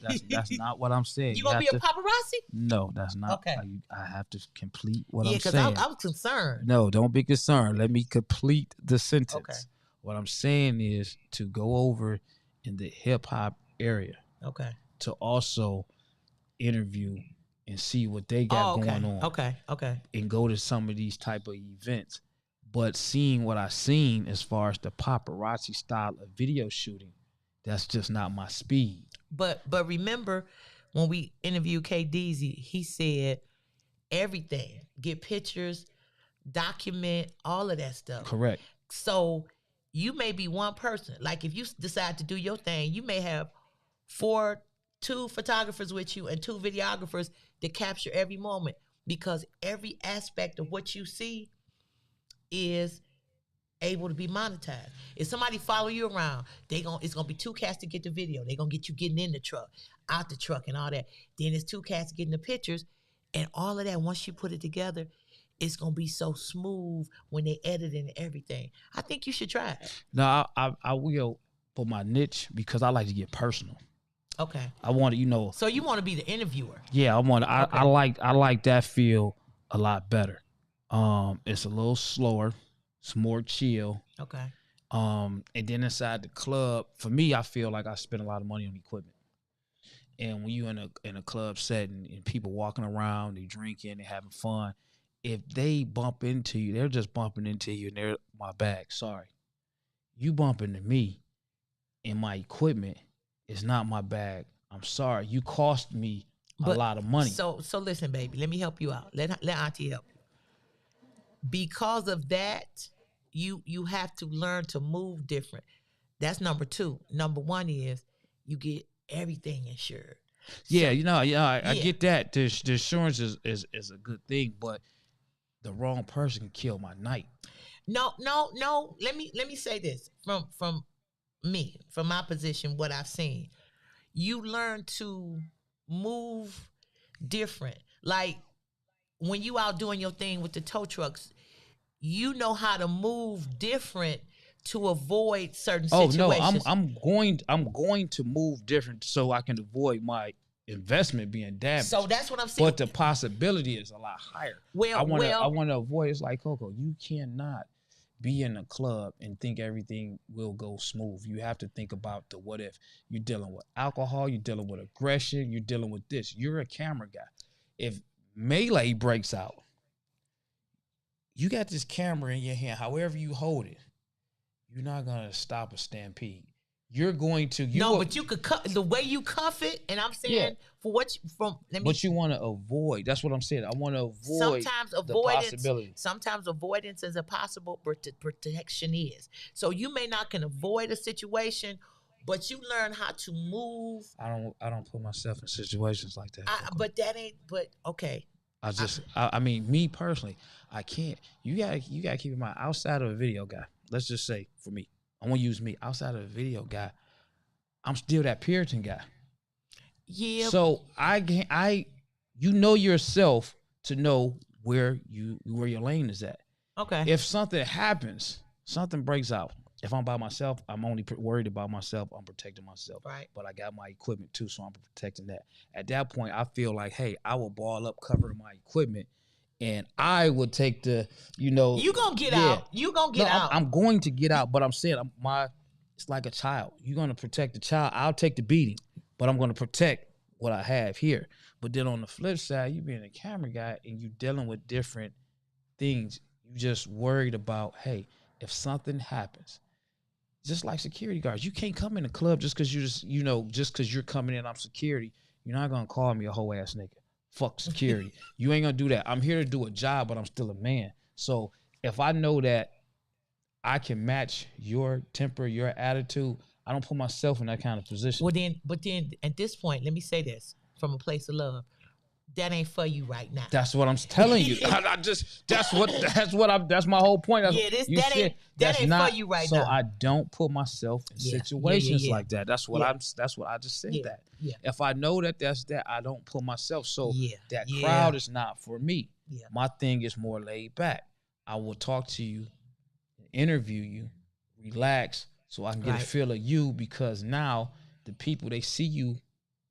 what I'm saying. You gonna be a paparazzi? No, that's not. Okay. I have to complete what I'm saying. Yeah, because I was concerned. No, don't be concerned. Let me complete the sentence. Okay. What I'm saying is to go over in the hip hop area. Okay. To also interview and see what they got going on. Okay. And go to some of these type of events. But seeing what I seen as far as the paparazzi style of video shooting, that's just not my speed. But remember when we interviewed K Deezy, he said everything. Get pictures, document, all of that stuff. Correct. So you may be one person. Like if you decide to do your thing, you may have two photographers with you and 2 videographers to capture every moment because every aspect of what you see is able to be monetized. If somebody follow you around, it's gonna be 2 cats to get the video. They're gonna get you getting in the truck, out the truck and all that. Then it's 2 cats getting the pictures and all of that. Once you put it together, it's gonna be so smooth when they edit and everything. I think you should try it. No, I will. but my niche, because I like to get personal. Okay. I want to, So you want to be the interviewer? yeah, I want to. Okay. I like that feel a lot better. It's a little slower. It's more chill. Okay. And then inside the club, for me, I feel like I spend a lot of money on equipment. And when you in a club setting and people walking around, they drinking, they having fun, if they bump into you, they're just bumping into you and they're my bag. Sorry. You bump into me and my equipment is not my bag. I'm sorry. You cost me a lot of money. So listen, baby, let me help you out. Let Auntie help you. Because of that, you have to learn to move different. That's number 2. Number 1 is you get everything insured. Yeah, I get that. The insurance is a good thing, but the wrong person can kill my night. No. Let me say this from me, from my position, what I've seen. You learn to move different. Like when you out doing your thing with the tow trucks, you know how to move different to avoid certain situations. No, I'm going to move different so I can avoid my investment being damaged. So that's what I'm saying. But the possibility is a lot higher. I want to avoid. It's like, Coco, you cannot be in a club and think everything will go smooth. You have to think about the what if. You're dealing with alcohol, you're dealing with aggression, you're dealing with this. You're a camera guy. If melee breaks out, you got this camera in your hand, however you hold it, you're not gonna stop a stampede. You're going to but you could cut the way you cuff it, and I'm saying for what you, from. But you want to avoid. That's what I'm saying. I want to avoid the possibility. Sometimes avoidance is impossible, but protection is. So you may not can avoid a situation, but you learn how to move. I don't put myself in situations like that. But that ain't. But okay. I mean, me personally, I can't. You gotta keep in mind, outside of a video guy. Let's just say for me, I want to use me. Outside of a video guy, I'm still that Puritan guy. Yeah. So you know yourself to know where your lane is at. Okay. If something happens, something breaks out. If I'm by myself, I'm only worried about myself. I'm protecting myself. Right. But I got my equipment too, so I'm protecting that. At that point, I feel like, hey, I will ball up covering my equipment, and I would take the, You gonna get out. You gonna get out. I'm going to get out, but I'm saying it's like a child. You're gonna protect the child. I'll take the beating, but I'm gonna protect what I have here. But then on the flip side, you being a camera guy and you dealing with different things. You just worried about, hey, if something happens. Just like security guards, you can't come in the club just because just because you're coming in. I'm security. You're not gonna call me a whole ass nigga. Fuck security. You ain't gonna do that. I'm here to do a job, but I'm still a man. So if I know that I can match your temper, your attitude, I don't put myself in that kind of position. But then at this point, let me say this from a place of love. That ain't for you right now. That's what I'm telling you. That's my whole point. That ain't for you right now. So I don't put myself in situations like that. That's what I just said that. Yeah. If I know that's that, I don't put myself. So that Yeah. crowd is not for me. Yeah. My thing is more laid back. I will talk to you, interview you, relax, so I can get a feel of you, because now the people, they see you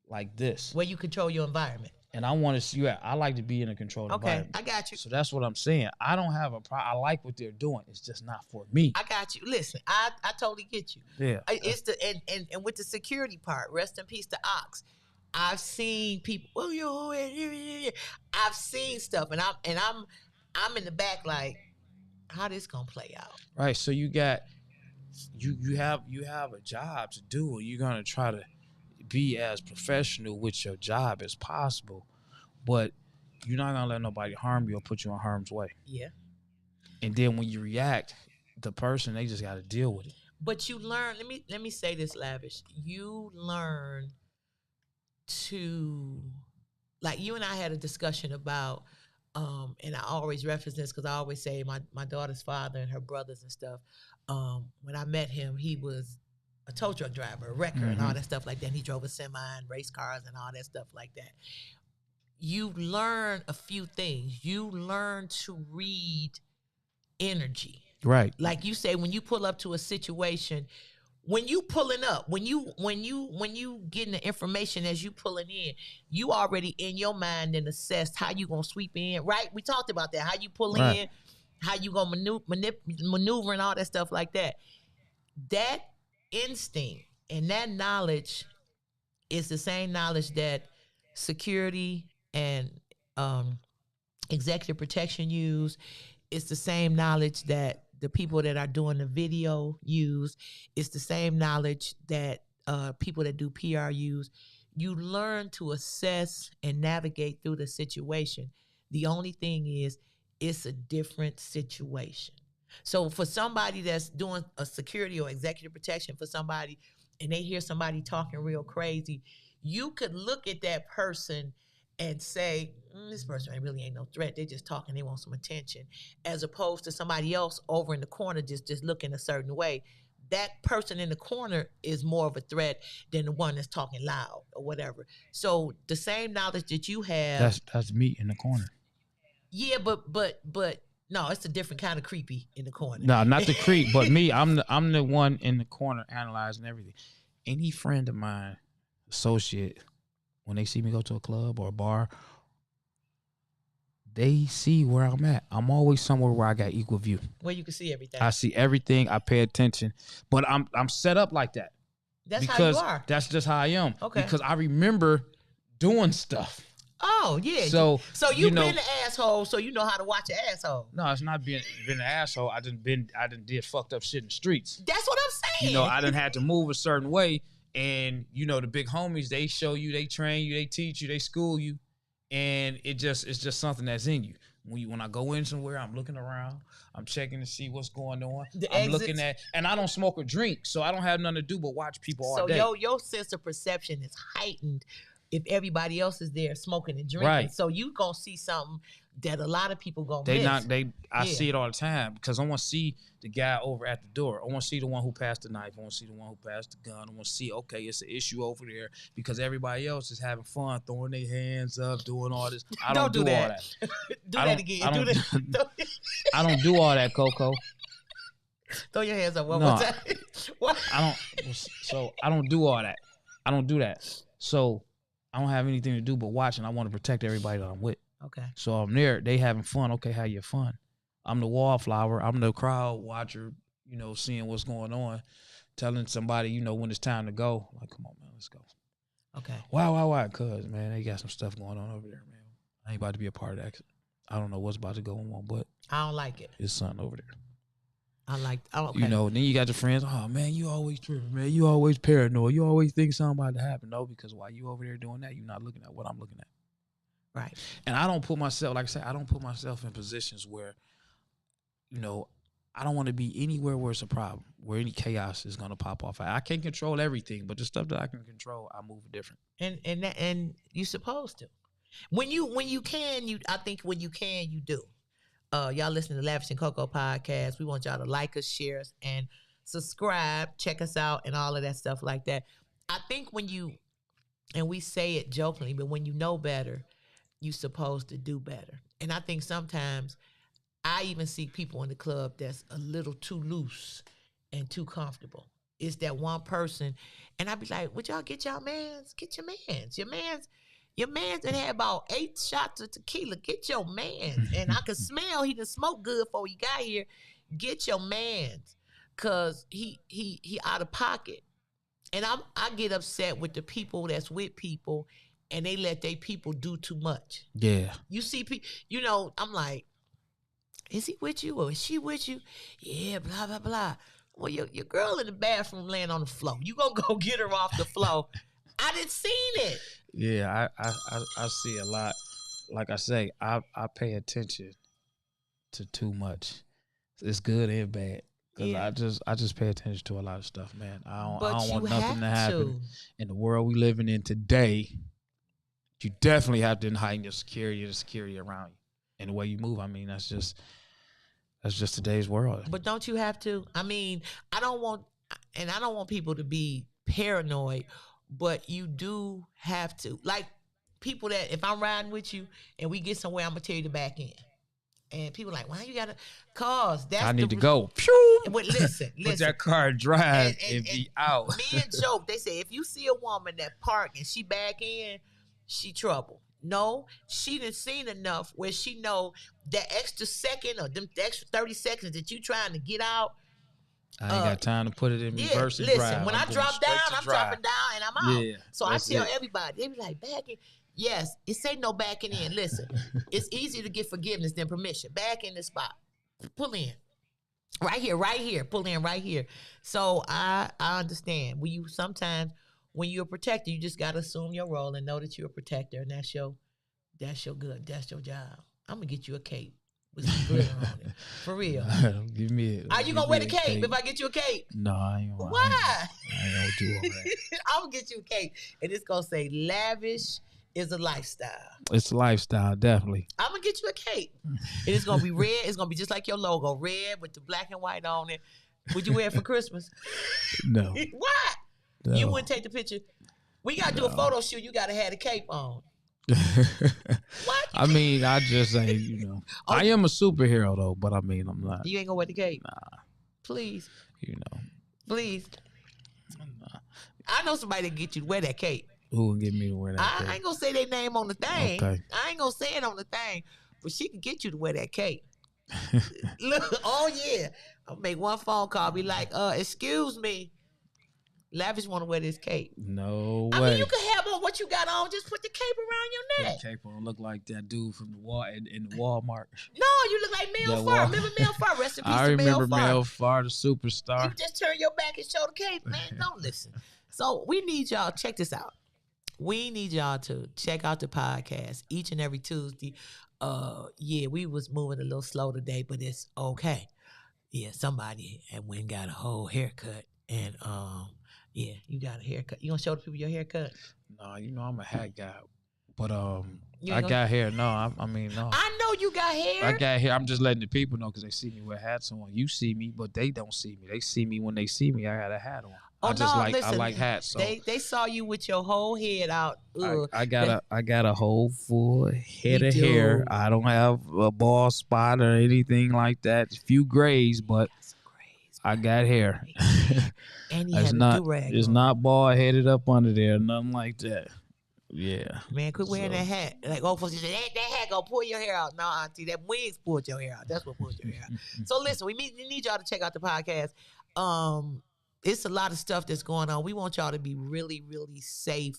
like this. Where you control your environment. And I want to see you. I like to be in a controlled environment. I got you. So that's what I'm saying. I don't have a problem. I like what they're doing. It's just not for me. I got you. Listen, I totally get you. Yeah. It's the and with the security part. Rest in peace to Ox. I've seen people. I've seen stuff, and I'm in the back like, how this gonna play out? Right. So you got you have a job to do. You're gonna try to be as professional with your job as possible, but you're not gonna let nobody harm you or put you in harm's way. Yeah. And then when you react, the person, they just got to deal with it. But you learn. Let me say this, Lavish. You learn to, like, you and I had a discussion about, and I always reference this because I always say my daughter's father and her brothers and stuff. When I met him, he was a tow truck driver, a wrecker, and all that stuff like that. And he drove a semi and race cars and all that stuff like that. You learn a few things. You learn to read energy. Right. Like you say, when you pull up to a situation, when you pulling up, when you getting the information as you pulling in, you already in your mind and assessed how you gonna sweep in, right? We talked about that. How you pull Right. in, how you gonna maneuver and all that stuff like that. That instinct and that knowledge is the same knowledge that security and um, executive protection use. It's the same knowledge that the people that are doing the video use. It's the same knowledge that people that do PR use. You learn to assess and navigate through the situation. The only thing is, it's a different situation. So for somebody that's doing a security or executive protection for somebody, and they hear somebody talking real crazy, you could look at that person and say, this person really ain't no threat. They just talking. They want some attention. As opposed to somebody else over in the corner just looking a certain way. That person in the corner is more of a threat than the one that's talking loud or whatever. So the same knowledge that you have. That's me in the corner. Yeah, but no, it's a different kind of creepy in the corner. No, not the creep, but me. I'm the one in the corner analyzing everything. Any friend of mine, associate, when they see me go to a club or a bar, they see where I'm at. I'm always somewhere where I got equal view. Where you can see everything. I see everything. I pay attention. But I'm set up like that. That's how you are. That's just how I am. Okay. Because I remember doing stuff. Oh, yeah. So you've been an asshole, so you know how to watch an asshole. No, it's not being an asshole. I done did fucked up shit in the streets. That's what I'm saying. You know, I done had to move a certain way. And, you know, the big homies, they show you, they train you, they teach you, they school you. And it's just something that's in you. When I go in somewhere, I'm looking around, I'm checking to see what's going on. I'm looking at, and I don't smoke or drink, so I don't have nothing to do but watch people all day. So your sense of perception is heightened if everybody else is there smoking and drinking. Right. So you gonna see something that a lot of people gonna miss. I see it all the time because I want to see the guy over at the door. I want to see the one who passed the knife. I want to see the one who passed the gun. I want to see, okay, it's an issue over there because everybody else is having fun, throwing their hands up, doing all this. I don't do all that. Do that again. I don't do all that, Coco. Throw your hands up one more time. What? I don't do all that. I don't do that. So I don't have anything to do but watch, and I want to protect everybody that I'm with. Okay. So I'm there. They having fun. Okay, how you fun? I'm the wallflower. I'm the crowd watcher, you know, seeing what's going on, telling somebody, you know, when it's time to go. Like, come on, man, let's go. Okay. Why? Cuz, man, they got some stuff going on over there, man. I ain't about to be a part of that. I don't know what's about to go on, but I don't like it. It's something over there. Okay. You know, then you got your friends, oh, man, you always tripping, man. You always paranoid. You always think something about to happen. No, because while you over there doing that, you're not looking at what I'm looking at. Right. And I don't put myself, like I said, I don't put myself in positions where, you know, I don't want to be anywhere where it's a problem, where any chaos is going to pop off. I can't control everything, but the stuff that I can control, I move different. And you're supposed to. When you can, I think when you can, you do. Y'all listen to the Lavish and Coco podcast. We want y'all to like us, share us, and subscribe. Check us out and all of that stuff like that. I think when you, and we say it jokingly, but when you know better, you're supposed to do better. And I think sometimes I even see people in the club that's a little too loose and too comfortable. It's that one person, and I be like, would y'all get y'all mans? Get your mans. Your man's that had about 8 shots of tequila. Get your man's. And I could smell he done smoked good before he got here. Get your man's. Cause he out of pocket. And I get upset with the people that's with people and they let their people do too much. Yeah. You see people, you know, I'm like, is he with you or is she with you? Yeah, blah, blah, blah. Well, your girl in the bathroom laying on the floor. You gonna go get her off the floor. I didn't seen it. Yeah, I see a lot. Like I say, I pay attention to too much. It's good and bad. Cause Yeah. I just pay attention to a lot of stuff, man. I don't But want you nothing to have happen to. in the world we living in today. You definitely have to heighten your security, the security around you, and the way you move. I mean, that's just today's world. But don't you have to? I mean, I don't want people to be paranoid, but you do have to. Like people that if I'm riding with you and we get somewhere, I'm gonna tell you to back in. And people like, why you gotta? Cause that's I the. need to go. Pew! But listen, Put listen. that car in drive and And be out. men joke. They say if you see a woman that park and she back in, she trouble. No, she done seen enough where she know that extra second or them extra 30 seconds that you trying to get out. I ain't got time to put it in Yeah, reverse and listen, drive. when I'm I going drop straight down, to I'm drive. dropping down and I'm out. Yeah, So I that's tell it. everybody, they be like, backing. Yes, it's ain't no backing in. Listen, it's easier to get forgiveness than permission. Back in the spot. Pull in. Right here. Pull in right here. So I understand. When you sometimes when you're a protector, you just gotta assume your role and know that you're a protector, and that's your good. That's your job. I'm gonna get you a cape with some glitter on it. For real. Give me it. Are you gonna wear the cape if I get you a cape? No, I ain't gonna. Why? I ain't gonna do all that. I'm gonna get you a cape, and it's gonna say "Lavish is a lifestyle." It's a lifestyle, definitely. I'm gonna get you a cape, and it's gonna be red. It's gonna be just like your logo, red with the black and white on it. Would you wear it for Christmas? No. Why? No. You wouldn't take the picture. We gotta do a photo shoot. You gotta have the cape on. What? I mean, I just say, you know, Oh, I am a superhero though, but I mean, I'm not. You ain't gonna wear the cape. Nah, Please, you know. please. Nah. I know somebody that get you to wear that cape. Who will get me to wear that? I cape? ain't gonna say their name on the thing. Okay. I ain't gonna say it on the thing, but she can get you to wear that cape. Look, oh yeah. I'll make one phone call, be like, excuse me. Lavish want to wear this cape. No I way. mean, you can have on what you got on. Just put the cape around your neck. Put a cape on, look like that dude from the wall in the Walmart. No, you look like Mel That Farr. wall- Remember Mel Farr? Rest in peace I to Mel remember Farr. Mel Farr, the superstar. You just turn your back and show the cape, man. Don't listen. So we need y'all. Check this out. We need y'all to check out the podcast each and every Tuesday. Yeah, we was moving a little slow today, but it's okay. Yeah, somebody had went and got a whole haircut, and yeah, you got a haircut. You gonna show the people your haircut? No, you know I'm a hat guy, but You I ain't got hair. No, I mean no. I know you got hair. I got hair. I'm just letting the people know because they see me with hats on. You see me, but they don't see me. They see me when they see me. I got a hat on. Oh, I listen, like hats. So they saw you with your whole head out. Ugh. I got a whole full head You of hair. do. I don't have a bald spot or anything like that. A few grays, but I got hair. And he It's had a not do-rag it's on. not bald headed up under there, nothing like that. Yeah. Man, quit wearing So- that hat. Like old folks say, that hat gonna pull your hair out. No, auntie, that wings pulled your hair out. That's what pulled your hair out. So listen, we need y'all to check out the podcast. It's a lot of stuff that's going on. We want y'all to be really, really safe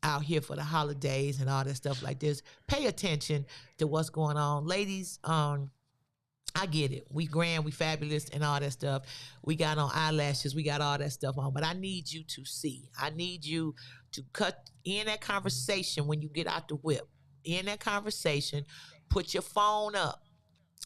out here for the holidays and all that stuff like this. Pay attention to what's going on. Ladies, I get it. We grand, we fabulous and all that stuff. We got on eyelashes, we got all that stuff on. But I need you to see. I need you to cut in that conversation when you get out the whip. In that conversation, put your phone up.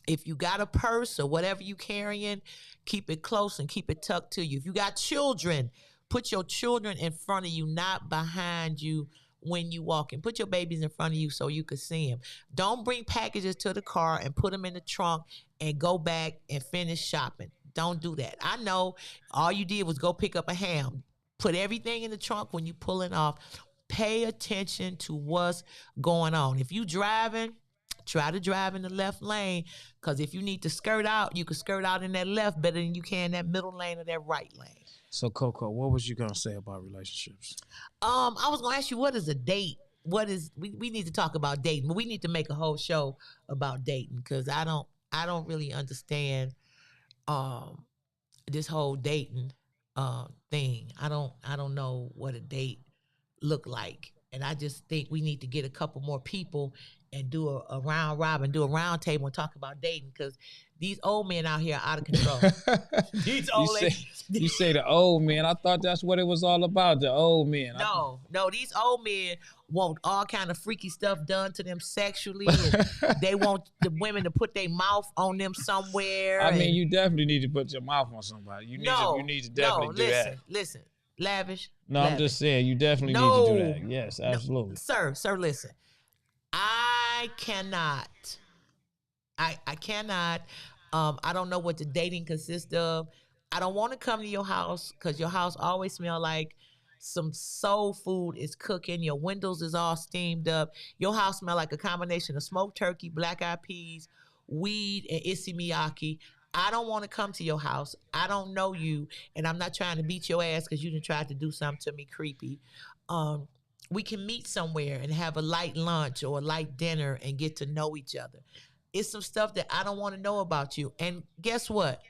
If you got a purse or whatever you carrying, keep it close and keep it tucked to you. If you got children, put your children in front of you, not behind you when you walking. Put your babies in front of you so you can see them. Don't bring packages to the car and put them in the trunk and go back and finish shopping. Don't do that. I know all you did was go pick up a ham. Put everything in the trunk when you pulling off. Pay attention to what's going on. If you driving, try to drive in the left lane, because if you need to skirt out, you can skirt out in that left better than you can in that middle lane or that right lane. So Coco, what was you gonna say about relationships? I was gonna ask you, what is a date? What is we need to talk about dating, but we need to make a whole show about dating because I don't really understand this whole dating thing. I don't know what a date look like. And I just think we need to get a couple more people and do a round robin, do a round table and talk about dating because these old men out here are out of control. These old You say the old man. I thought that's what it was all about, the old man. No, these old men want all kind of freaky stuff done to them sexually. And they want the women to put their mouth on them somewhere. I mean, you definitely need to put your mouth on somebody. You need to definitely do that. Listen, Lavish. No, Lavish. I'm just saying you definitely need to do that. Yes, absolutely. Sir, listen. I cannot. I cannot. I don't know what the dating consists of. I don't want to come to your house because your house always smell like some soul food is cooking. Your windows is all steamed up. Your house smell like a combination of smoked turkey, black eyed peas, weed and issey miyake. I don't want to come to your house. I don't know you, and I'm not trying to beat your ass because you done tried to do something to me creepy. Um, we can meet somewhere and have a light lunch or a light dinner and get to know each other. It's some stuff that I don't want to know about you. And guess what?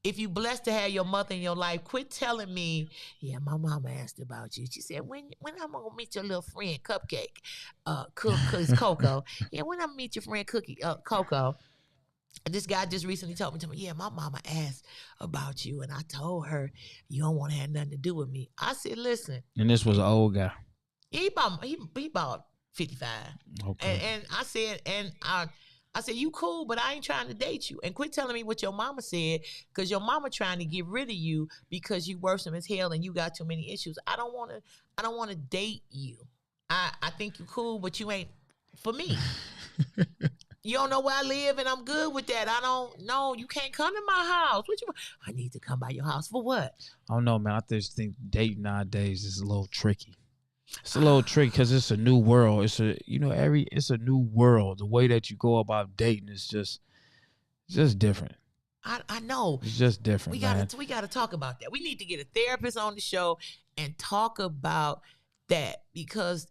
If you blessed to have your mother in your life, quit telling me, yeah, my mama asked about you. She said, when I'm gonna meet your little friend Cupcake, cause Coco. Yeah, when I'm gonna meet your friend Cookie, Coco. And this guy just recently told me, yeah, my mama asked about you, and I told her you don't want to have nothing to do with me. I said, listen, And this was an old guy. he bought 55. Okay. And I said, I said, you cool, but I ain't trying to date you. And quit telling me what your mama said, because your mama trying to get rid of you because you worrisome as hell and you got too many issues. I don't want to date you. I think you cool, but you ain't for me. You don't know where I live, and I'm good with that. I don't know. You can't come to my house. What you? I need to come by your house for what? I don't know, man. I just think dating nowadays is a little tricky. It's a little tricky because it's a new world. It's a new world. The way that you go about dating is just different. I know. It's just different, man. We gotta talk about that. We need to get a therapist on the show and talk about that, because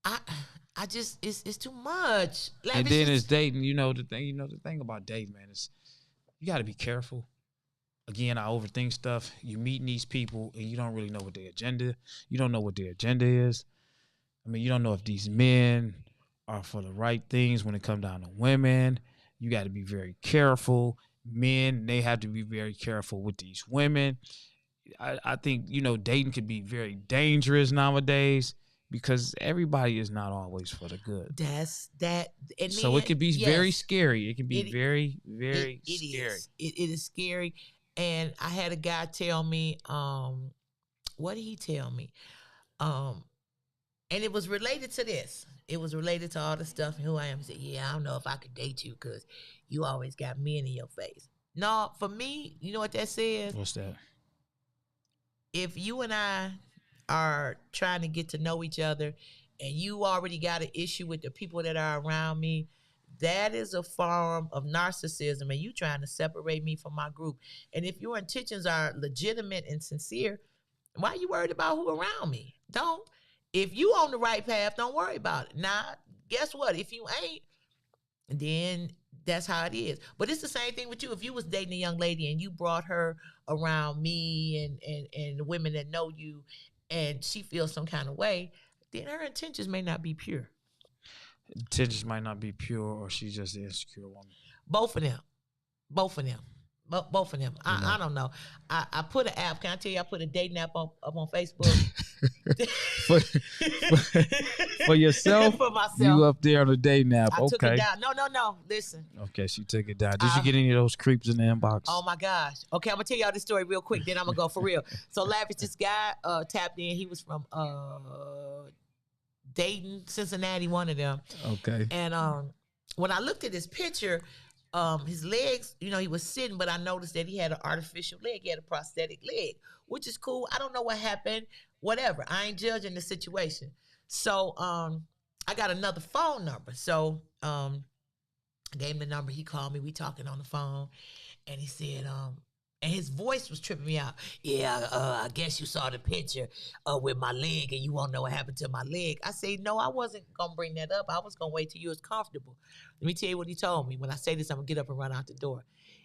I just it's too much. And then it's dating. The thing about dating, man, is you got to be careful. Again, I overthink stuff. You meeting these people and you don't really know what their agenda. You don't know what their agenda is. I mean, you don't know if these men are for the right things when it comes down to women. You got to be very careful. Men, they have to be very careful with these women. I think, dating can be very dangerous nowadays because everybody is not always for the good. That's that. And so then, it can be very scary. It can be very, very it scary. It is scary. And I had a guy tell me, what did he tell me? And it was related to this. It was related to all the stuff and who I am. He said, yeah, I don't know if I could date you because you always got men in your face. No, for me, you know what that says? What's that? If you and I are trying to get to know each other and you already got an issue with the people that are around me, that is a form of narcissism, and you trying to separate me from my group. And if your intentions are legitimate and sincere, why are you worried about who around me? Don't. If you on the right path, don't worry about it. Now, guess what? If you ain't, then that's how it is. But it's the same thing with you. If you was dating a young lady and you brought her around me and the women that know you, and she feels some kind of way, then her intentions may not be pure. Intentions might not be pure, or she's just an insecure woman. Both of them. Both of them. I don't know. I put an app. Can I tell you? I put a dating app up on Facebook. for yourself? For myself. You up there on the dating app. I okay. took it down. No. Listen. Okay, she took it down. Did you get any of those creeps in the inbox? Oh, my gosh. Okay, I'm going to tell y'all this story real quick. Then I'm going to go for real. So, Lavish, this guy tapped in. He was from Dayton, Cincinnati, one of them. Okay. And when I looked at his picture, his legs, he was sitting, but I noticed that he had an artificial leg. He had a prosthetic leg, which is cool. I don't know what happened. Whatever. I ain't judging the situation. So I got another phone number. So I gave him the number. He called me. We talking on the phone. And he said, and his voice was tripping me out. Yeah, I guess you saw the picture with my leg and you won't know what happened to my leg. I said, no, I wasn't going to bring that up. I was going to wait till you was comfortable. Let me tell you what he told me. When I say this, I'm going to get up and run out the door.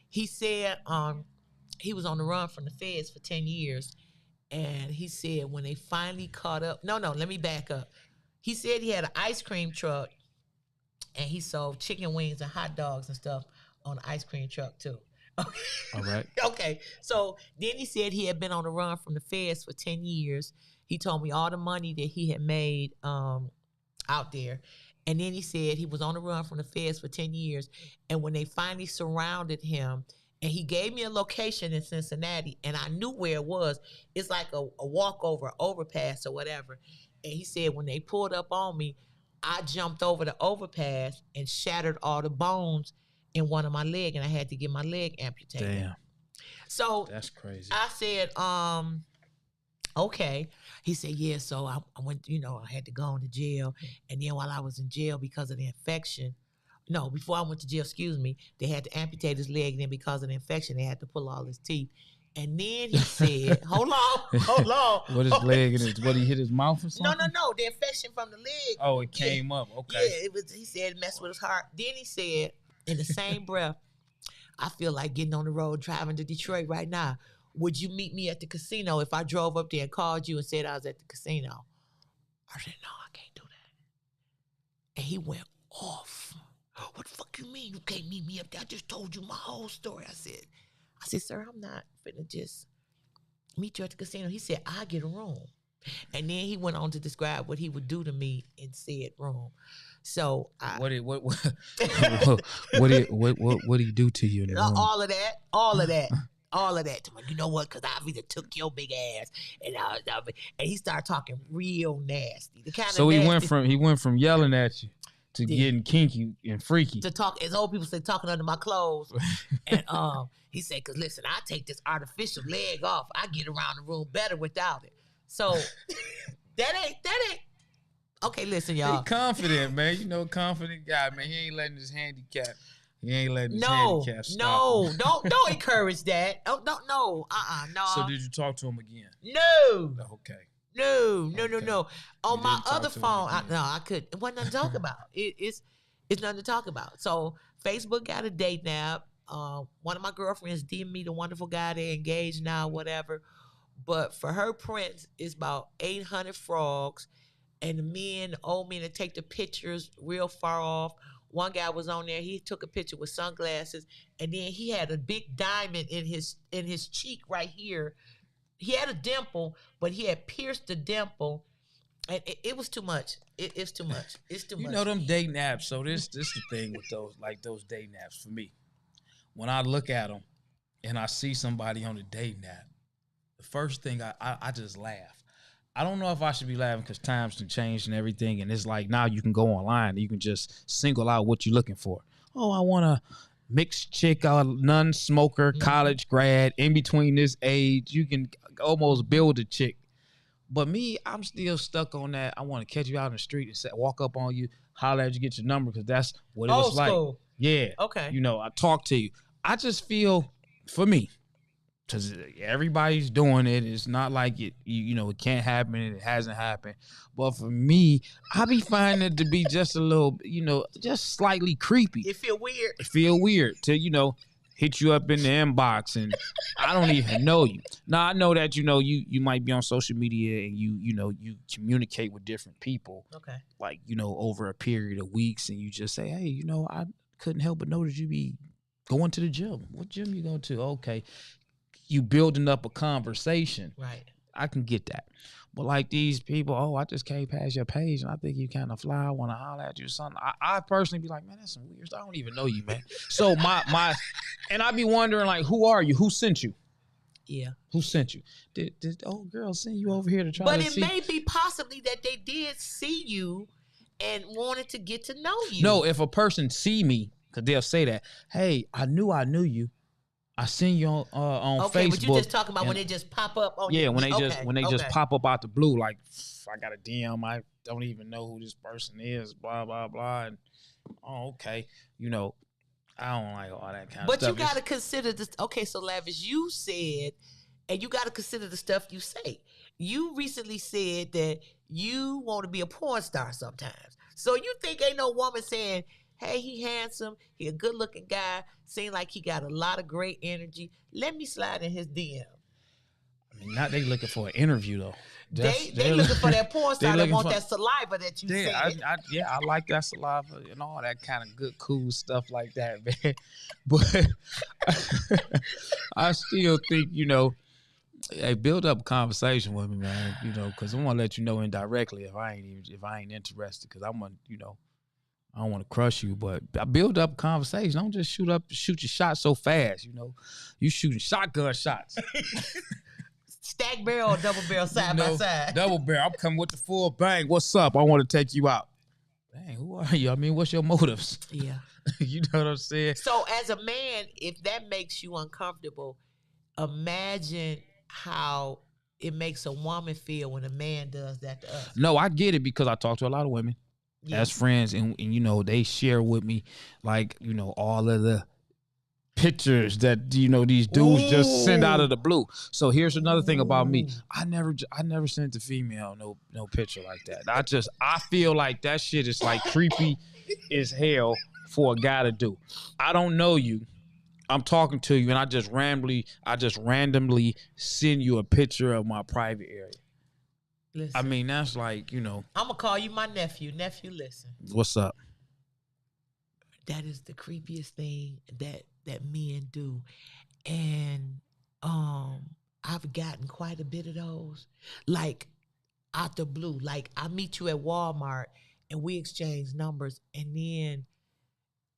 He said he was on the run from the feds for 10 years. And he said when they finally caught up. No, let me back up. He said he had an ice cream truck and he sold chicken wings and hot dogs and stuff on the ice cream truck too. Okay. All right. Okay. So then he said he had been on the run from the feds for 10 years. He told me all the money that he had made out there. And then he said he was on the run from the feds for 10 years. And when they finally surrounded him, and he gave me a location in Cincinnati, and I knew where it was. It's like a walkover, overpass or whatever. And he said when they pulled up on me, I jumped over the overpass and shattered all the bones in one of my leg, and I had to get my leg amputated. Damn. So that's crazy. I said, okay. He said, yeah. So I went, I had to go into jail. And then while I was in jail because of the infection, No, before I went to jail, excuse me, they had to amputate his leg. And then because of the infection, they had to pull all his teeth. And then he said, hold on. What his leg and his, what he hit his mouth or something? No, the infection from the leg. Oh, it came up. Okay. Yeah, it was. He said it messed with his heart. Then he said, in the same breath, I feel like getting on the road driving to Detroit right now. Would you meet me at the casino if I drove up there and called you and said I was at the casino? I said, no, I can't do that. And he went off. What the fuck you mean you can't meet me up there? I just told you my whole story. I said, sir, I'm not finna just meet you at the casino. He said, I'll get a room. And then he went on to describe what he would do to me in said room. So what did he do to you in the room? All of that. You know what? Because I've either took your big ass and he started talking real nasty. The kind so of he nasty, went from yelling at you to getting kinky and freaky. To talk, as old people say, talking under my clothes. And he said, because listen, I take this artificial leg off. I get around the room better without it. So that ain't. Okay, listen, y'all. He confident, man. You know, confident guy, man. He ain't letting his handicap. No, don't encourage that. Oh, no. No. So did you talk to him again? No. Okay. No. On my other phone, I couldn't. It wasn't nothing to talk about. It's nothing to talk about. So Facebook got a date now. One of my girlfriends DM'd me the wonderful guy. They're engaged now, whatever. But for her prince, it's about 800 frogs. And the old men that take the pictures real far off. One guy was on there. He took a picture with sunglasses, and then he had a big diamond in his cheek right here. He had a dimple, but he had pierced the dimple, and it was too much. It's too much. It's too much. You know them dating apps. So this the thing with those dating apps for me. When I look at them and I see somebody on a dating app, the first thing I just laugh. I don't know if I should be laughing because times have changed and everything, and it's like now you can go online and you can just single out what you're looking for. Oh, I want a mixed chick, a non-smoker, college grad, in between this age. You can almost build a chick. But me, I'm still stuck on that. I want to catch you out in the street and walk up on you, holler at you, get your number, because that's what it was like. Yeah. Okay. You know, I talk to you. I just feel, for me, because everybody's doing it. It's not like it can't happen and it hasn't happened. But for me, I be finding it to be just a little, just slightly creepy. It feel weird. It feel weird to, hit you up in the inbox and I don't even know you. Now, I know that, you might be on social media and you communicate with different people. Okay. Like, over a period of weeks and you just say, hey, I couldn't help but notice you be going to the gym. What gym you going to? Okay. You building up a conversation. Right. I can get that. But like these people, I just came past your page and I think you kind of fly. I want to holler at you or something. I personally be like, man, that's some weird stuff. I don't even know you, man. So and I be wondering, like, who are you? Who sent you? Yeah. Who sent you? Did old girl send you over here to try to see? But it may be possibly that they did see you and wanted to get to know you. No, if a person see me, because they'll say that, hey, I knew you. I seen you on Facebook. Okay, but you just talking about when they just pop up on when they just pop up out the blue, like I got a DM, I don't even know who this person is, blah blah blah. And okay, I don't like all that kind of stuff. But you got to consider this. Okay, so Lavish, you said, and you got to consider the stuff you say. You recently said that you want to be a porn star sometimes. So you think ain't no woman saying, hey, he handsome, he a good-looking guy, seem like he got a lot of great energy. Let me slide in his DM. I mean, not they looking for an interview, though. They looking for that porn star that want that saliva that you said. I like that saliva and all that kind of good, cool stuff like that, man. But I still think, hey, build up a conversation with me, man, because I want to let you know indirectly if I ain't interested, because I want, I don't want to crush you, but I build up a conversation. Don't just shoot your shot so fast, You shooting shotgun shots. Stack barrel or double barrel side by side? Double barrel. I'm coming with the full bang. What's up? I want to take you out. Dang, who are you? I mean, what's your motives? Yeah. You know what I'm saying? So as a man, if that makes you uncomfortable, imagine how it makes a woman feel when a man does that to us. No, I get it because I talk to a lot of women. as friends, and you know, they share with me, like, you know, all of the pictures that, you know, these dudes just send out of the blue. So here's another thing about me. I never sent the female no picture like that. I feel like that shit is like creepy as hell for a guy to do. I don't know you. I'm talking to you and I just randomly send you a picture of my private area. Listen, I mean, that's like, you know. I'm gonna call you my nephew. Nephew, listen. What's up? That is the creepiest thing that men do. And I've gotten quite a bit of those. Like out the blue. Like I meet you at Walmart and we exchange numbers, and then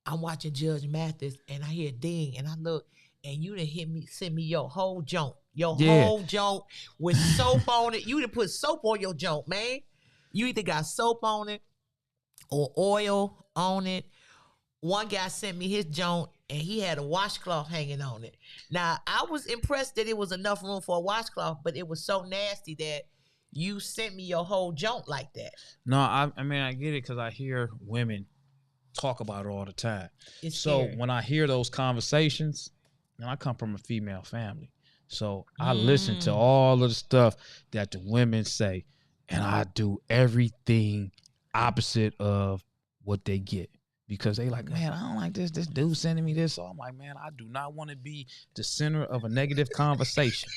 I'm watching Judge Mathis and I hear ding and I look and you done send me your whole joint. Whole joint with soap on it. You done put soap on your joint, man. You either got soap on it or oil on it. One guy sent me his joint and he had a washcloth hanging on it. Now, I was impressed that it was enough room for a washcloth, but it was so nasty that you sent me your whole joint like that. No, I mean, I get it because I hear women talk about it all the time. It's so scary. When I hear those conversations, and I come from a female family, so I listen to all of the stuff that the women say, and I do everything opposite of what they get. Because they like, man, I don't like this dude sending me this. So I'm like, man, I do not want to be the center of a negative conversation.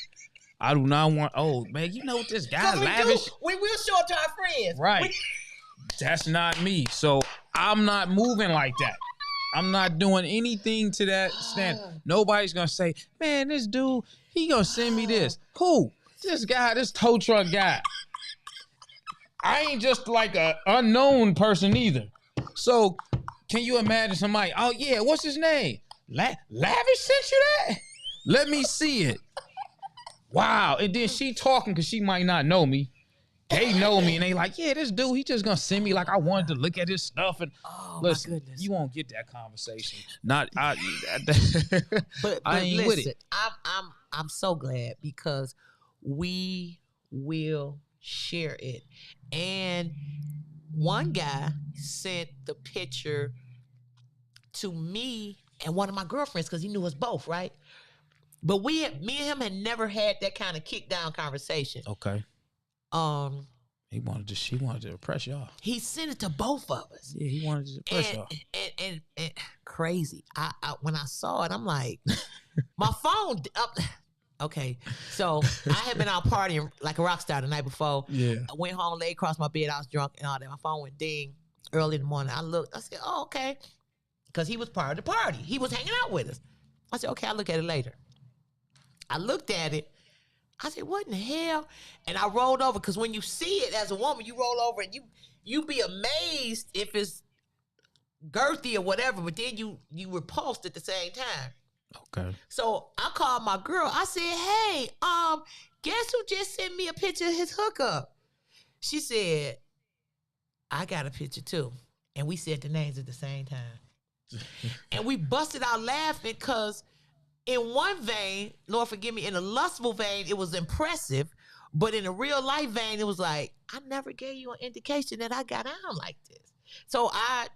I do not want, oh, man, you know what this guy Lavish. We will show it to our friends. Right. That's not me. So I'm not moving like that. I'm not doing anything to that standard. Nobody's going to say, man, this dude, he going to send me this. Who? This guy, this tow truck guy. I ain't just like an unknown person either. So can you imagine somebody, oh, yeah, what's his name? Lavish sent you that? Let me see it. Wow. And then she talking because she might not know me. They know me and they like, yeah, this dude, he just gonna send me like I wanted to look at his stuff. And listen, my goodness, you won't get that conversation. Not I. but I ain't listen, with it. I'm so glad because we will share it. And one guy sent the picture to me and one of my girlfriends because he knew us both, right? But me and him had never had that kind of kick down conversation. Okay. She wanted to impress y'all. He sent it to both of us. Yeah, he wanted to impress y'all. And crazy. I when I saw it, I'm like, my phone. Okay, so I had been out partying like a rock star the night before. Yeah, I went home, laid across my bed. I was drunk and all that. My phone went ding early in the morning. I looked. I said, "Oh, okay," because he was part of the party. He was hanging out with us. I said, "Okay, I'll look at it later." I looked at it. I said, what in the hell? And I rolled over because when you see it as a woman, you roll over and you be amazed if it's girthy or whatever, but then you repulsed at the same time. Okay. So I called my girl. I said, hey, guess who just sent me a picture of his hookup? She said, I got a picture too. And we said the names at the same time. And we busted out laughing because in one vein, Lord forgive me, in a lustful vein, it was impressive. But in a real life vein, it was like, I never gave you an indication that I got on like this. So I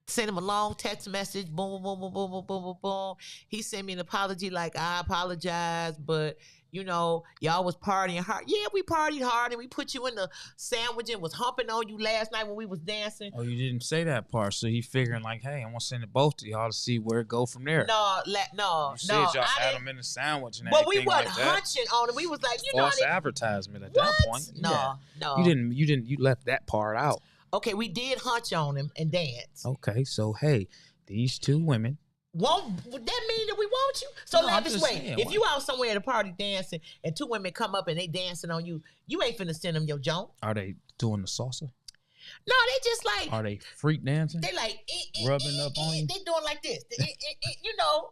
sent him a long text message, boom, boom, boom, boom, boom, boom, boom, boom. He sent me an apology like, I apologize, but, you know, y'all was partying hard. Yeah, we partied hard, and we put you in the sandwich and was humping on you last night when we was dancing. Oh, you didn't say that part, so he figuring like, hey, I'm going to send it both to y'all to see where it go from there. No. You said y'all had them in the sandwich and but we wasn't like hunching on it. We was like, you know. False advertisement at that point. No. You left that part out. Okay, we did hunch on him and dance. Okay, so, hey, these two women. Would that mean that we want you? So no, Lavish, wait. If you out somewhere at a party dancing and two women come up and they dancing on you, you ain't finna send them your joint. Are they doing the salsa? No, they just like. Are they freak dancing? They like rubbing up on you. They doing like this. You know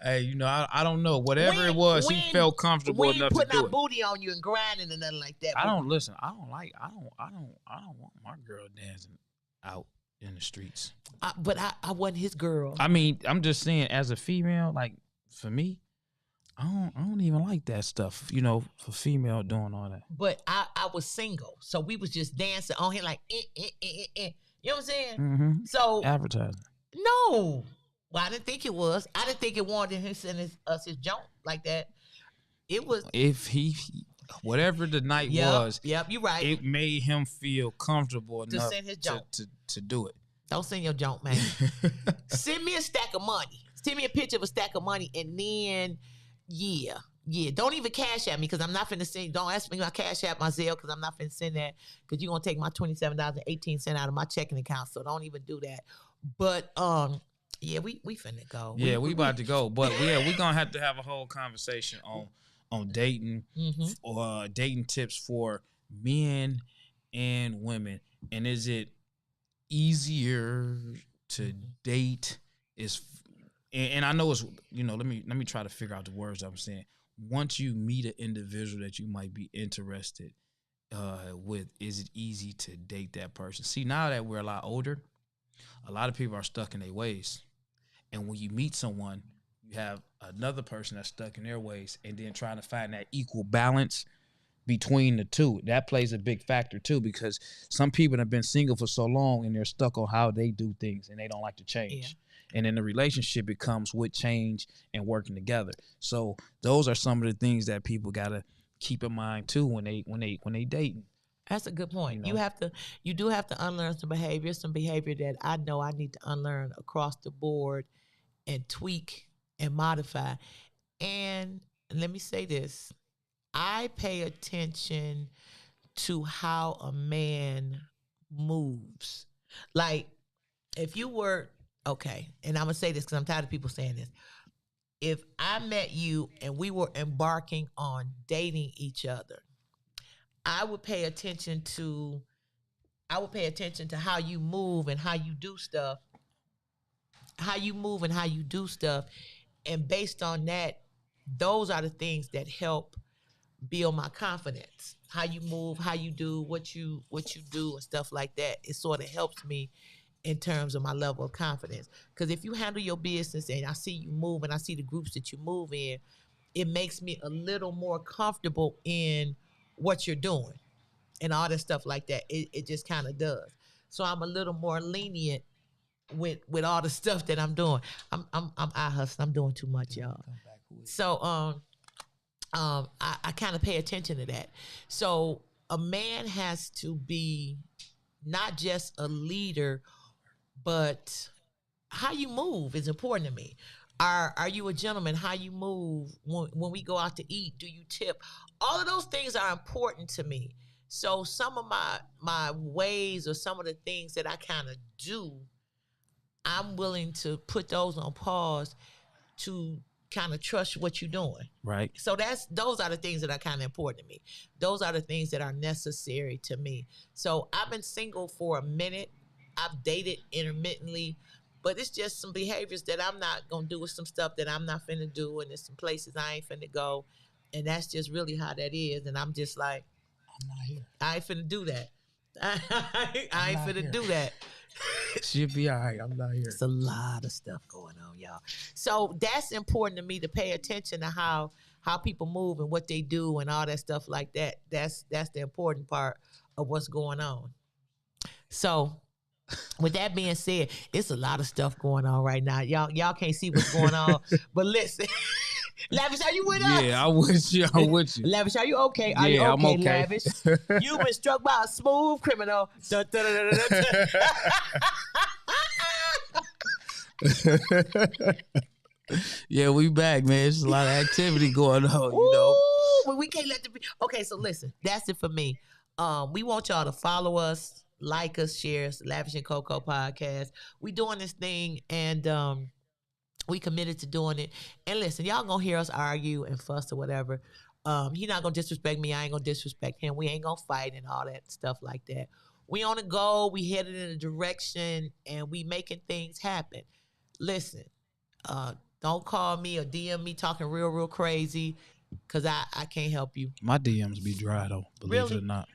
Hey, you know, I don't know. Whatever it was, he felt comfortable enough to do it. Putting our booty on you and grinding and nothing like that. I don't want my girl dancing out in the streets. But I wasn't his girl. I mean, I'm just saying, as a female, like for me, I don't even like that stuff. For female doing all that. But I was single, so we was just dancing on here like, you know what I'm saying? Mm-hmm. So Advertising. no, well, I didn't think it was. I didn't think it wanted him sending us his junk like that. It was. If he, whatever the night was, Yep, you're right. it made him feel comfortable To enough send his junk. to do it. Don't send your junk, man. Send me a stack of money. Send me a picture of a stack of money, and then, yeah. Don't even cash at me because I'm not finna send. Don't ask me my cash app, my Zelle, because I'm not finna send that because you're gonna take my $27.18 out of my checking account. So don't even do that. But yeah, we finna go. Yeah, we about to go. But yeah, we gonna have to have a whole conversation on dating or dating tips for men and women. And is it easier to date? And I know it's let me try to figure out the words I'm saying. Once you meet an individual that you might be interested with, is it easy to date that person? See, now that we're a lot older, a lot of people are stuck in their ways. And when you meet someone, you have another person that's stuck in their ways, and then trying to find that equal balance between the two. That plays a big factor too, because some people have been single for so long and they're stuck on how they do things and they don't like to change. Yeah. And in the relationship, it comes with change and working together. So those are some of the things that people gotta keep in mind too when they dating. That's a good point. You do have to unlearn some behavior that I know I need to unlearn across the board and tweak and modify. And let me say this. I pay attention to how a man moves. Like, if you were, okay, and I'm going to say this because I'm tired of people saying this. If I met you and we were embarking on dating each other, I would pay attention to how you move and how you do stuff. And based on that, those are the things that help build my confidence. How you move, how you do what you do and stuff like that. It sort of helps me in terms of my level of confidence. Because if you handle your business and I see you move and I see the groups that you move in, it makes me a little more comfortable in what you're doing and all that stuff like that. It just kind of does. So I'm a little more lenient with all the stuff that I'm doing. I'm eye hustling. I'm doing too much, y'all. So I kind of pay attention to that. So a man has to be not just a leader, but how you move is important to me. Are you a gentleman? How you move when we go out to eat? Do you tip? All of those things are important to me. So some of my ways or some of the things that I kind of do, I'm willing to put those on pause to kind of trust what you're doing. Right. So those are the things that are kind of important to me. Those are the things that are necessary to me. So I've been single for a minute. I've dated intermittently, but it's just some behaviors that I'm not going to do with some stuff that I'm not finna do. And there's some places I ain't finna go. And that's just really how that is. And I'm just like, I'm not here. I ain't finna do that. I ain't finna do that. She'll be all right. I'm not here. It's a lot of stuff going on, y'all. So that's important to me, to pay attention to how people move and what they do and all that stuff like that. That's the important part of what's going on. So with that being said, it's a lot of stuff going on right now. Y'all can't see what's going on, but listen. Lavish, are you with us? Yeah, I'm with you. Lavish, are you okay? Are you okay, I'm okay, okay. Lavish? You've been struck by a smooth criminal. Yeah, we back, man. There's a lot of activity going on, But we can't let the Okay, so listen, that's it for me. We want y'all to follow us, like us, share us, Lavish and Coco podcast. We doing this thing, and we committed to doing it. And listen, y'all gonna hear us argue and fuss or whatever. He not gonna disrespect me. I ain't gonna disrespect him. We ain't gonna fight and all that stuff like that. We on a goal. We headed in a direction, and we making things happen. Listen, don't call me or DM me talking real crazy, because I can't help you. My DMs be dry though, believe it or not.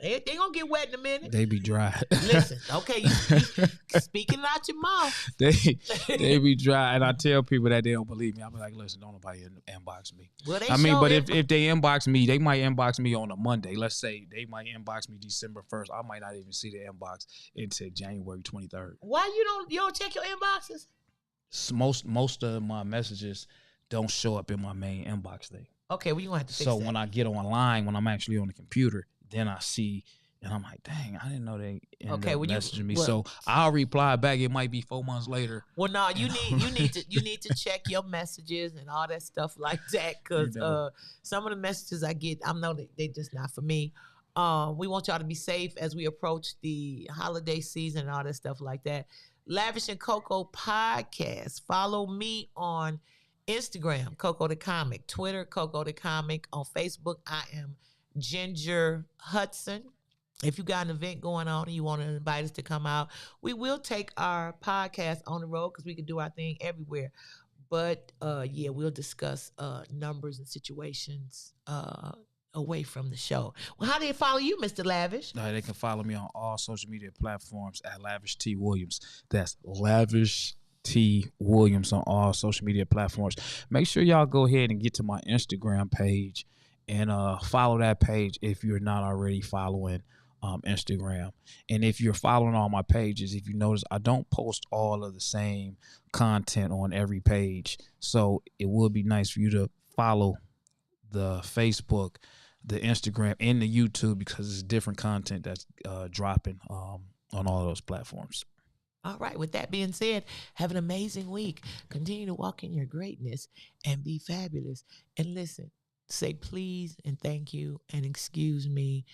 They gonna get wet in a minute. They be dry. Listen, okay, you speaking out your mouth. They be dry, and I tell people that they don't believe me. I be like, listen, don't nobody inbox me. Well, they I mean, but if if they inbox me, they might inbox me on a Monday. Let's say they might inbox me December 1st. I might not even see the inbox until January 23rd. Why you don't check your inboxes? Most of my messages don't show up in my main inbox thing. Okay, well, you gonna have to fix So that. when I get online, when I'm actually on the computer, then I see, and I'm like, dang, I didn't know they ended up messaging me. So I'll reply back. It might be 4 months later. Well, no, you need to check your messages and all that stuff like that, because some of the messages I get, I know that they just not for me. We want y'all to be safe as we approach the holiday season and all that stuff like that. Lavish and Coco podcast. Follow me on Instagram, Coco the Comic. Twitter, Coco the Comic. On Facebook, I am Ginger Hudson. If you got an event going on and you want to invite us to come out, we will take our podcast on the road because we can do our thing everywhere. But yeah, we'll discuss numbers and situations away from the show. Well, how do they follow you, Mr. Lavish? They can follow me on all social media platforms at Lavish T Williams. That's Lavish T Williams on all social media platforms. Make sure y'all go ahead and get to my Instagram page and follow that page if you're not already following Instagram. And if you're following all my pages, if you notice, I don't post all of the same content on every page. So it would be nice for you to follow the Facebook, the Instagram, and the YouTube, because it's different content that's dropping on all those platforms. All right. With that being said, have an amazing week. Continue to walk in your greatness and be fabulous. And listen, say please and thank you and excuse me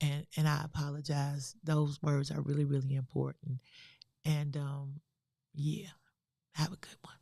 and I apologize. Those words are really, really important. And yeah, have a good one.